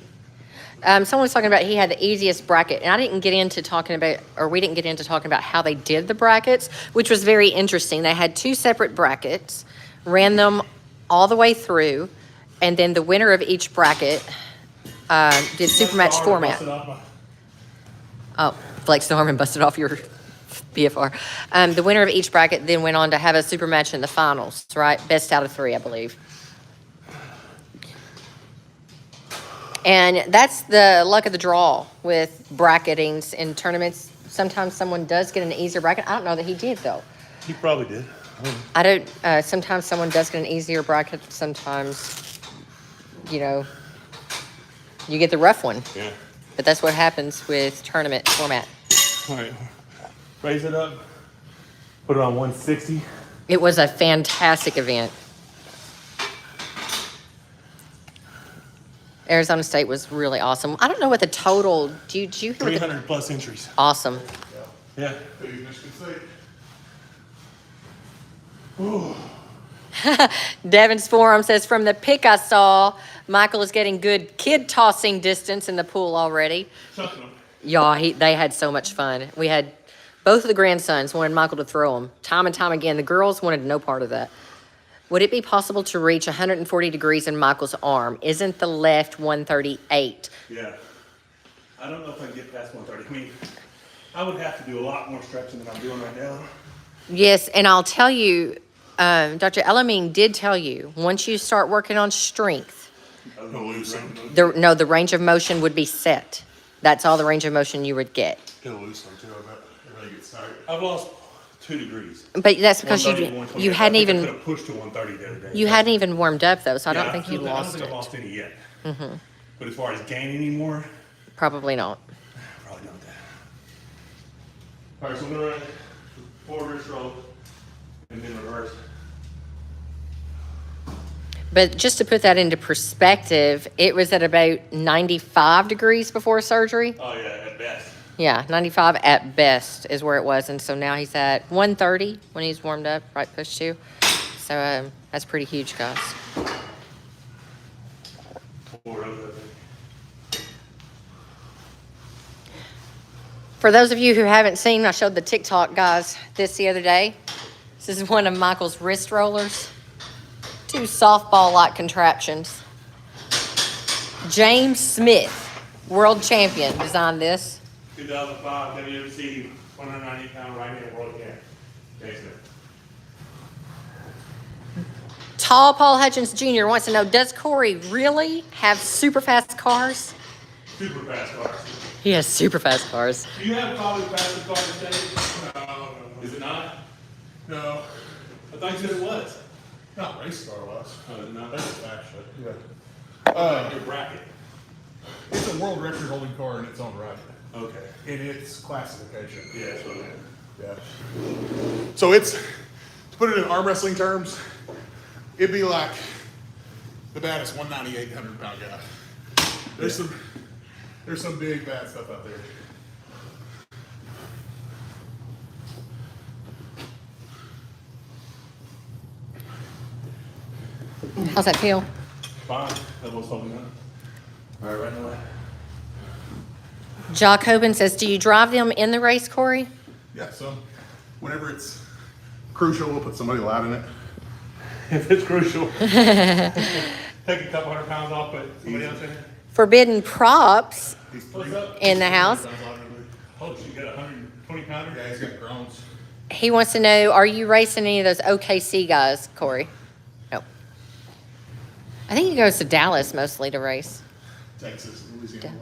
Someone was talking about he had the easiest bracket, and we didn't get into talking about how they did the brackets, which was very interesting. They had 2 separate brackets, ran them all the way through, and then the winner of each bracket did super match format. Oh, flexed the arm and busted off your BFR. The winner of each bracket then went on to have a super match in the finals, right? Best out of 3, I believe. And that's the luck of the draw with bracketings in tournaments. Sometimes someone does get an easier bracket. I don't know that he did, though. He probably did. Sometimes someone does get an easier bracket. Sometimes, you get the rough one. Yeah. But that's what happens with tournament format. All right, raise it up. Put it on 160. It was a fantastic event. Arizona State was really awesome. I don't know what the total. Do you hear what the- 300 plus entries. Awesome. Yeah. Please, Michigan State. Ooh. Devin's Forum says, from the pic I saw, Michael is getting good kid tossing distance in the pool already. Chucking them. Yeah, they had so much fun. We had both of the grandsons wanted Michael to throw them time and time again. The girls wanted no part of that. Would it be possible to reach 140 degrees in Michael's arm? Isn't the left 138? Yeah. I don't know if I can get past 130. I mean, I would have to do a lot more stretching than I'm doing right now. Yes, and I'll tell you, Dr. Elamine did tell you, once you start working on strength, I was gonna lose some. the range of motion would be set. That's all the range of motion you would get. Gonna lose some too, I bet. It really gets tired. I've lost 2 degrees. But that's because 130 to 120. you hadn't I think I even could have pushed to 130 the other day. you hadn't even warmed up though, so I Yeah, don't think you I don't lost think it. I've lost any yet. But as far as gaining any more, Probably not. probably not that. All right, so I'm gonna run forward wrist roll and then reverse. But just to put that into perspective, it was at about 95 degrees before surgery. Oh yeah, at best. Yeah, 95 at best is where it was. And so now he's at 130 when he's warmed up, right push 2. So that's pretty huge, guys. For those of you who haven't seen, I showed the TikTok guys this the other day. This is one of Michael's wrist rollers. 2 softball-like contraptions. James Smith, world champion, designed this. 2005 WWC 190-pound right-hand world champ. James Smith. Tall Paul Hutchins Jr. wants to know, does Corey really have super fast cars? Super fast cars. He has super fast cars. Do you have probably fastest car in the state? No. Is it not? No, I thought you said it was. not race car wise. Oh, is it not? That's actually, yeah. Your bracket. It's a world record holding car in its own right, Okay. in its classification. Yeah, that's what I meant. Yeah. So it's, to put it in arm wrestling terms, it'd be like the baddest 198, 100-pound guy. There's some big bad stuff out there. How's that feel? Fine. That was something else. All right, right away. Jock Hoban says, do you drive them in the race, Corey? Yeah, so whenever it's crucial, we'll put somebody loud in it. If it's crucial. Take a couple 100 pounds off, put somebody else in it. Forbidden Props He's What's up? in the house. Oh, you got a 120 pounder? Yeah, he's got groans. He wants to know, are you racing any of those OKC guys, Corey? No. I think he goes to Dallas mostly to race. Texas, Louisiana.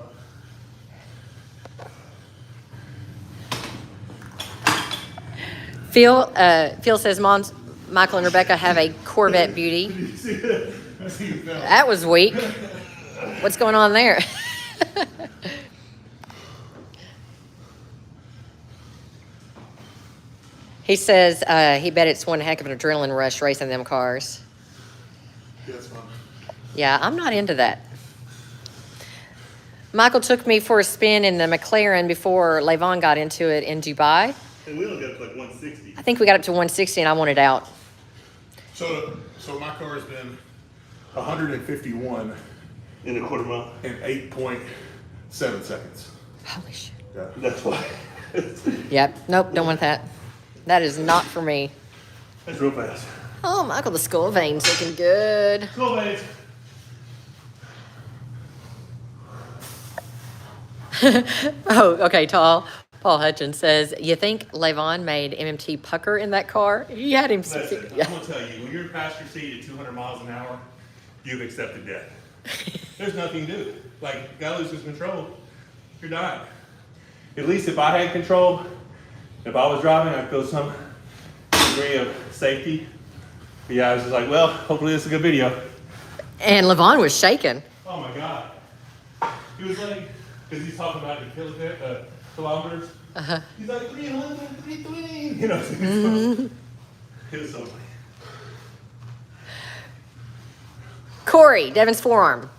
Phil says, Moms, Michael and Rebecca have a Corvette beauty. Did you see that? I see you fell. That was weak. What's going on there? He says he bet it's one heck of an adrenaline rush racing them cars. Yeah, it's fun. Yeah, I'm not into that. Michael took me for a spin in the McLaren before Levon got into it in Dubai. And we only got to like 160. I think we got up to 160 and I wanted out. So my car has been 151 In a quarter mile. in 8.7 seconds. Holy shit. Yeah. That's why. Yep, nope, don't want that. That is not for me. That's real fast. Oh, Michael, the skull vein's looking good. Cool, ladies. Oh, okay, Paul Hutchins says, you think Levon made MMT pucker in that car? He had him. Listen, Yeah. I'm going to tell you, when you're past your seat at 200 miles an hour, you've accepted death. There's nothing to do. Like, guy loses control, you're dying. At least if I had control, if I was driving, I'd feel some degree of safety. But yeah, I was just like, well, hopefully this is a good video. And Levon was shaking. Oh my God. He was like, because he's talking about the kilometers. Uh-huh. He's like, 300, 320. You know, it was so funny. Corey, Devin's forearm,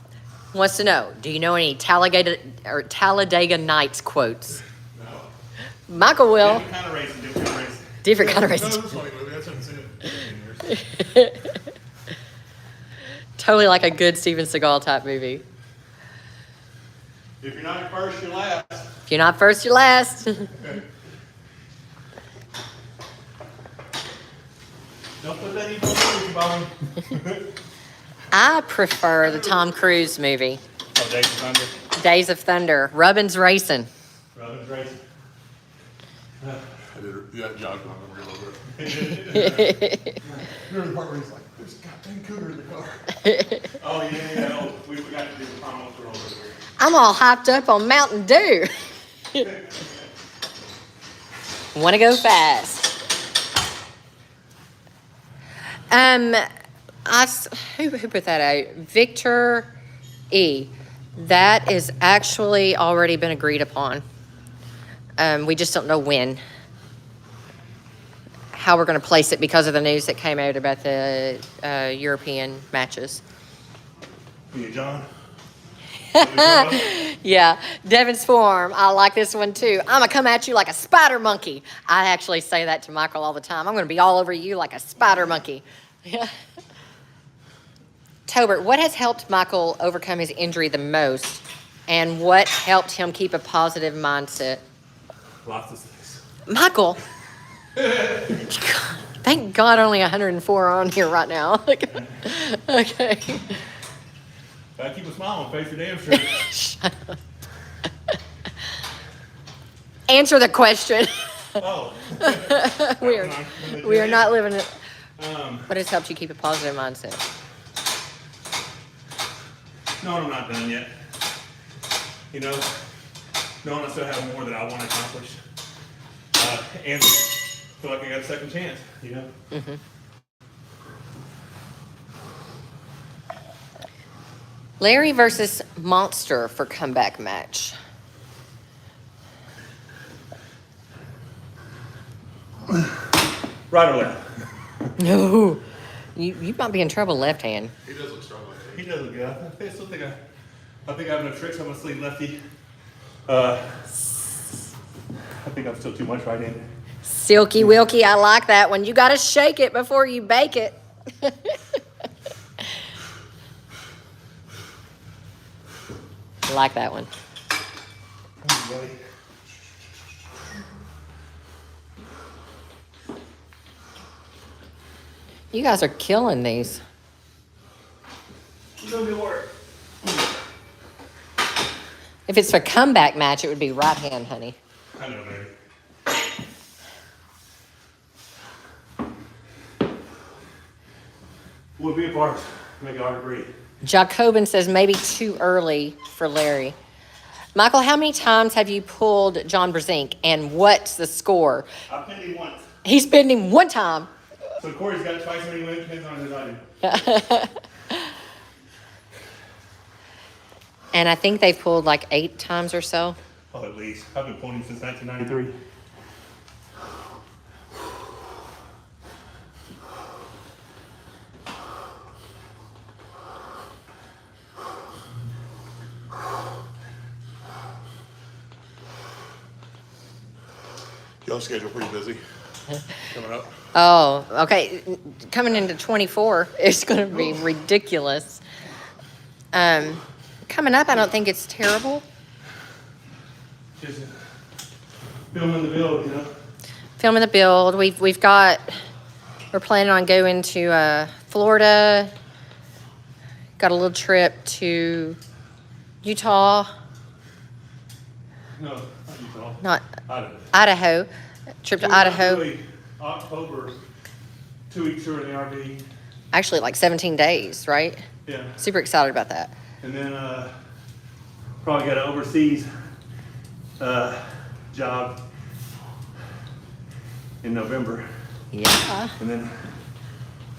wants to know, do you know any Talladega Nights quotes? No. Michael will. Different kind of racing, different kind of racing. Different kind of No, racing. it was a funny movie. That's haven't seen it in 15 years. Totally like a good Steven Seagal type movie. If you're not first, you're last. If you're not first, you're last. Don't put that evil movie, Bobby. I prefer the Tom Cruise movie, Oh, Days of Thunder. Days of Thunder. Rubbin's racing. Robin's racing. I did that jog on him a little bit. Remember the part where he's like, there's a goddamn cougar in the car. Oh, yeah. Oh, we forgot to do the promo for all this. I'm all hyped up on Mountain Dew. Want to go fast. Who put that out? Victor E. That is actually already been agreed upon. We just don't know when. How we're going to place it because of the news that came out about the European matches. Yeah, John. Yeah, Devin's form. I like this one too. I'm gonna come at you like a spider monkey. I actually say that to Michael all the time. I'm gonna be all over you like a spider monkey. Yeah. Tobert, what has helped Michael overcome his injury the most, and what helped him keep a positive mindset? Lots of things. Michael, thank God only 104 are on here right now. Okay. Gotta keep a smile on face your damn shirt. Shut up. Answer the question. Oh. we are not living it. Um, What has helped you keep a positive mindset? no, I'm not done yet. You know, knowing I still have more that I want to accomplish. And feel like I got a second chance, you know? Mm-hmm. Larry versus Monster for comeback match. Right or left? No. You might be in trouble left hand. He does look strong like that. He does look good. I think I have enough tricks on my sleeve, lefty. I think I'm still too much right-handed. Silky Wilky, I like that one. You got to shake it before you bake it. I like that one. Come on, buddy. You guys are killing these. It's gonna be work. If it's for comeback match, it would be right hand, honey. I know, baby. Would be a part. Make it hard to breathe. Jacobin says maybe too early for Larry. Michael, how many times have you pulled John Brezink, and what's the score? I pinned him once. He's pinned him one time. So Corey's got twice as many win pins on as I do. And I think they've pulled like 8 times or so. Oh, at least. I've been pulling since 1993. Y'all's schedule pretty busy. Coming up. Oh, okay. Coming into 24, it's going to be ridiculous. Coming up, I don't think it's terrible. Just filming the build, you know. Filming the build. We're planning on going to Florida. Got a little trip to Utah, No, not Utah. not Idaho. Idaho. Trip to Idaho. Really, October, 2 weeks short in the RV. Actually, like 17 days, right? Yeah. Super excited about that. And then probably got an overseas job in November. Yeah. And then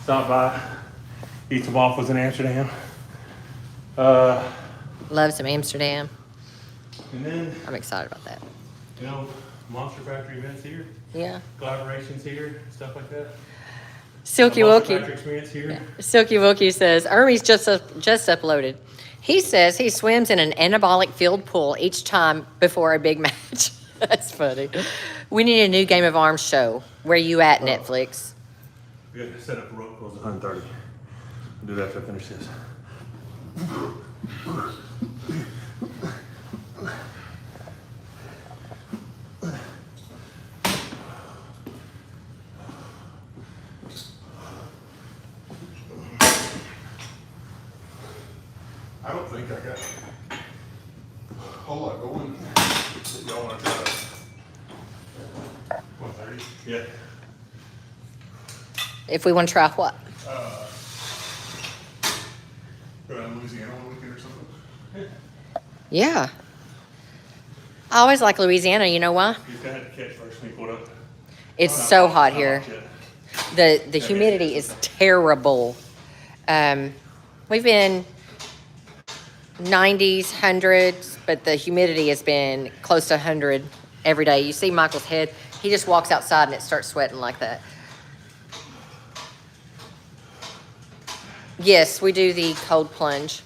stop by, eat some waffles in Amsterdam. Love some Amsterdam. And then, I'm excited about that. you know, Monster Factory events here, Yeah. collaborations here, stuff like that. Silky Monster Wilky. Factory experience here. Silky Wilky says, Ermes just uploaded. He says he swims in an anabolic filled pool each time before a big match. That's funny. We need a new Game of Arms show. Where you at, Netflix? We got to set up a rope pulls 130. I'll do that after I finish this. I don't think I got a whole lot going. Y'all want to try 130? Yeah. If we want to try what? Around Louisiana one weekend or something? Yeah. I always like Louisiana. You know why? You just gotta have to catch first when you pull it up. It's Oh, no, so it's hot not here. yet. The humidity is terrible. We've been 90s, 100s, but the humidity has been close to 100 every day. You see Michael's head, he just walks outside and it starts sweating like that. Yes, we do the cold plunge.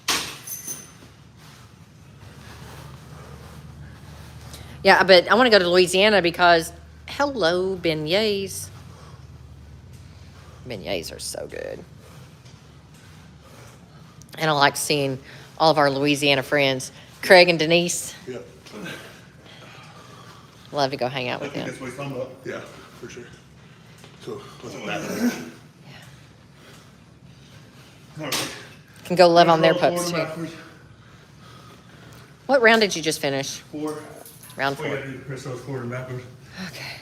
Yeah, but I want to go to Louisiana because, hello, beignets. Beignets are so good. And I like seeing all of our Louisiana friends. Craig and Denise. Yeah. Love to go hang out I with think them. that's what he's talking about. Yeah, for sure. So, what's it back? All right. Can go love on their Roll pups forward too. and backwards. What round did you just finish? 4. Round We 4. gotta do press those forward and backwards. Okay.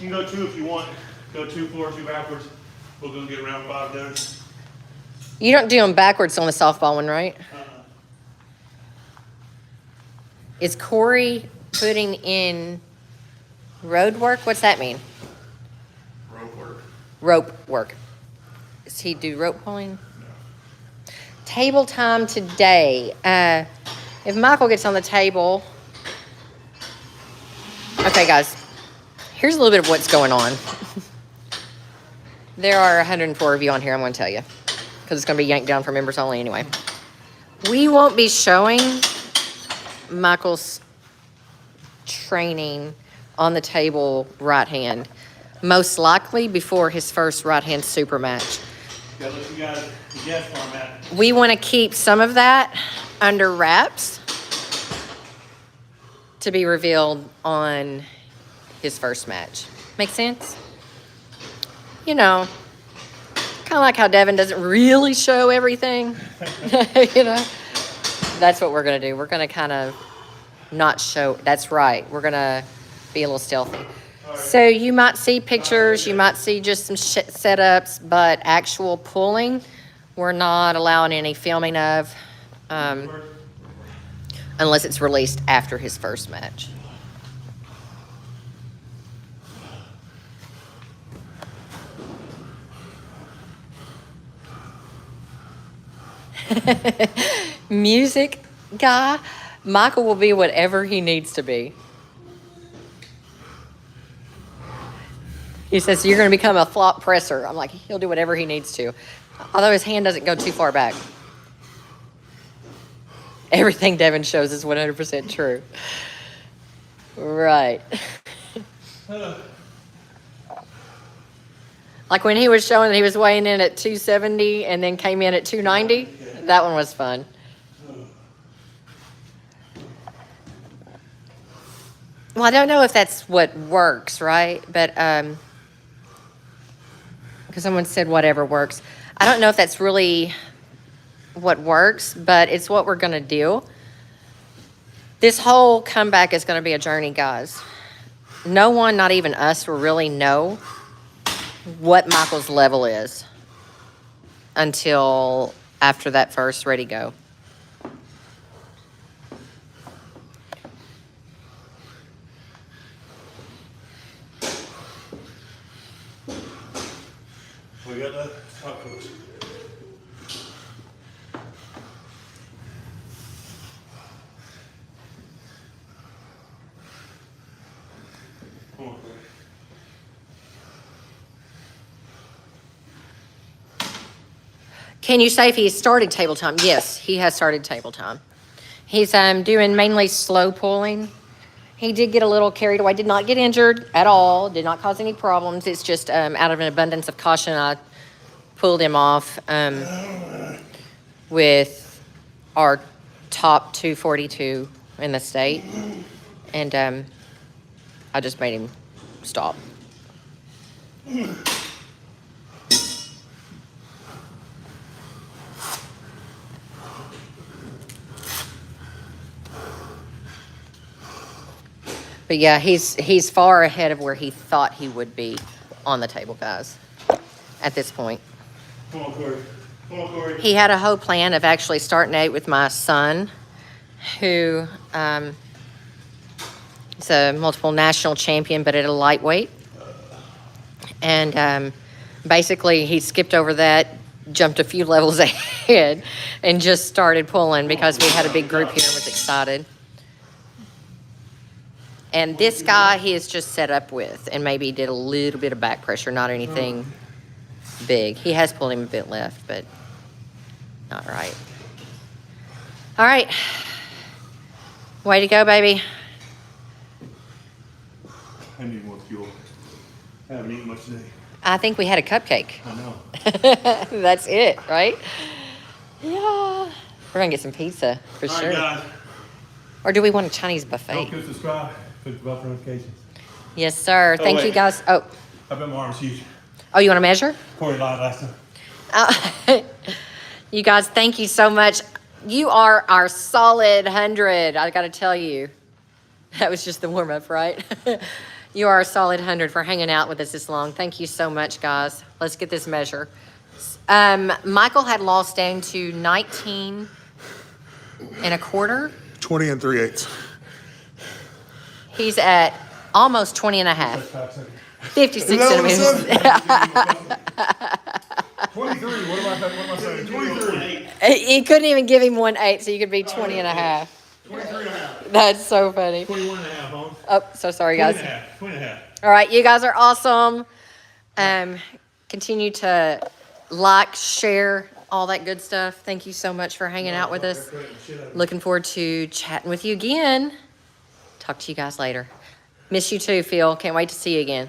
You can go 2 if you want. Go 2 forward, 2 backwards. We're gonna get round 5 done. You don't do them backwards on the softball one, right? Is Corey putting in road work? What's that mean? Rope work. Rope work. Does he do rope pulling? Table time today. If Michael gets on the table. Okay, guys. Here's a little bit of what's going on. There are 104 of you on here, I'm going to tell you. Because it's going to be yanked down for members only anyway. We won't be showing Michael's training on the table right hand. Most likely before his first right hand super match. Gotta let you guys guess where I'm at. We want to keep some of that under wraps to be revealed on his first match. Make sense? You know, kind of like how Devin doesn't really show everything. You know, that's what we're going to do. We're going to kind of not show. That's right. We're going to be a little stealthy. So you might see pictures, you might see just some setups, but actual pulling, we're not allowing any filming of, unless it's released after his first match. Music guy, Michael will be whatever he needs to be. He says, you're going to become a flop presser. I'm like, he'll do whatever he needs to. Although his hand doesn't go too far back. Everything Devin shows is 100% true. Right. Like when he was showing that he was weighing in at 270 and then came in at 290. That one was fun. Well, I don't know if that's what works, right? But, because someone said whatever works. I don't know if that's really what works, but it's what we're going to do. This whole comeback is going to be a journey, guys. No one, not even us, will really know what Michael's level is until after that first ready go. We got the top coach. Come on, Corey. Can you say if he has started table time? Yes, he has started table time. He's doing mainly slow pulling. He did get a little carried away, did not get injured at all, did not cause any problems. It's just out of an abundance of caution, I pulled him off with our top 242 in the state. And I just made him stop. But yeah, he's far ahead of where he thought he would be on the table, guys, at this point. Come on, Corey. Come on, Corey. He had a whole plan of actually starting out with my son, who is a multiple national champion, but at a lightweight. And basically, he skipped over that, jumped a few levels ahead, and just started pulling because we had a big group here and was excited. And this guy he is just set up with and maybe did a little bit of back pressure, not anything big. He has pulled him a bit left, but not right. All right. Way to go, baby. I haven't eaten much today. I think we had a cupcake. I know. That's it, right? Yeah. We're gonna get some pizza for All sure. right, guys. Or do we want a Chinese Don't buffet? forget to subscribe. Click the bell for notifications. Yes, sir. Oh, Thank you wait. guys. Oh, I bet my arm's huge. you want to measure? Corey lied last time. You guys, thank you so much. You are our solid 100. I got to tell you, that was just the warm up, right? You are a solid 100 for hanging out with us this long. Thank you so much, guys. Let's get this measure. Michael had lost down to 19 and a quarter. 20 and 3/8. He's at almost 20 and a half. 56 Is that what it centimeters. 23. What am I saying? 23. He couldn't even give him 1/8, so you could be 20 and a half. 23 and a half. That's so funny. 21 and a half, Holmes. Oh, so sorry, 20 guys. and a half. 20 and a half. All right, you guys are awesome. Continue to like, share, all that good stuff. Thank you so much for hanging out with us. Looking forward to chatting with you again. Talk to you guys later. Miss you too, Phil. Can't wait to see you again.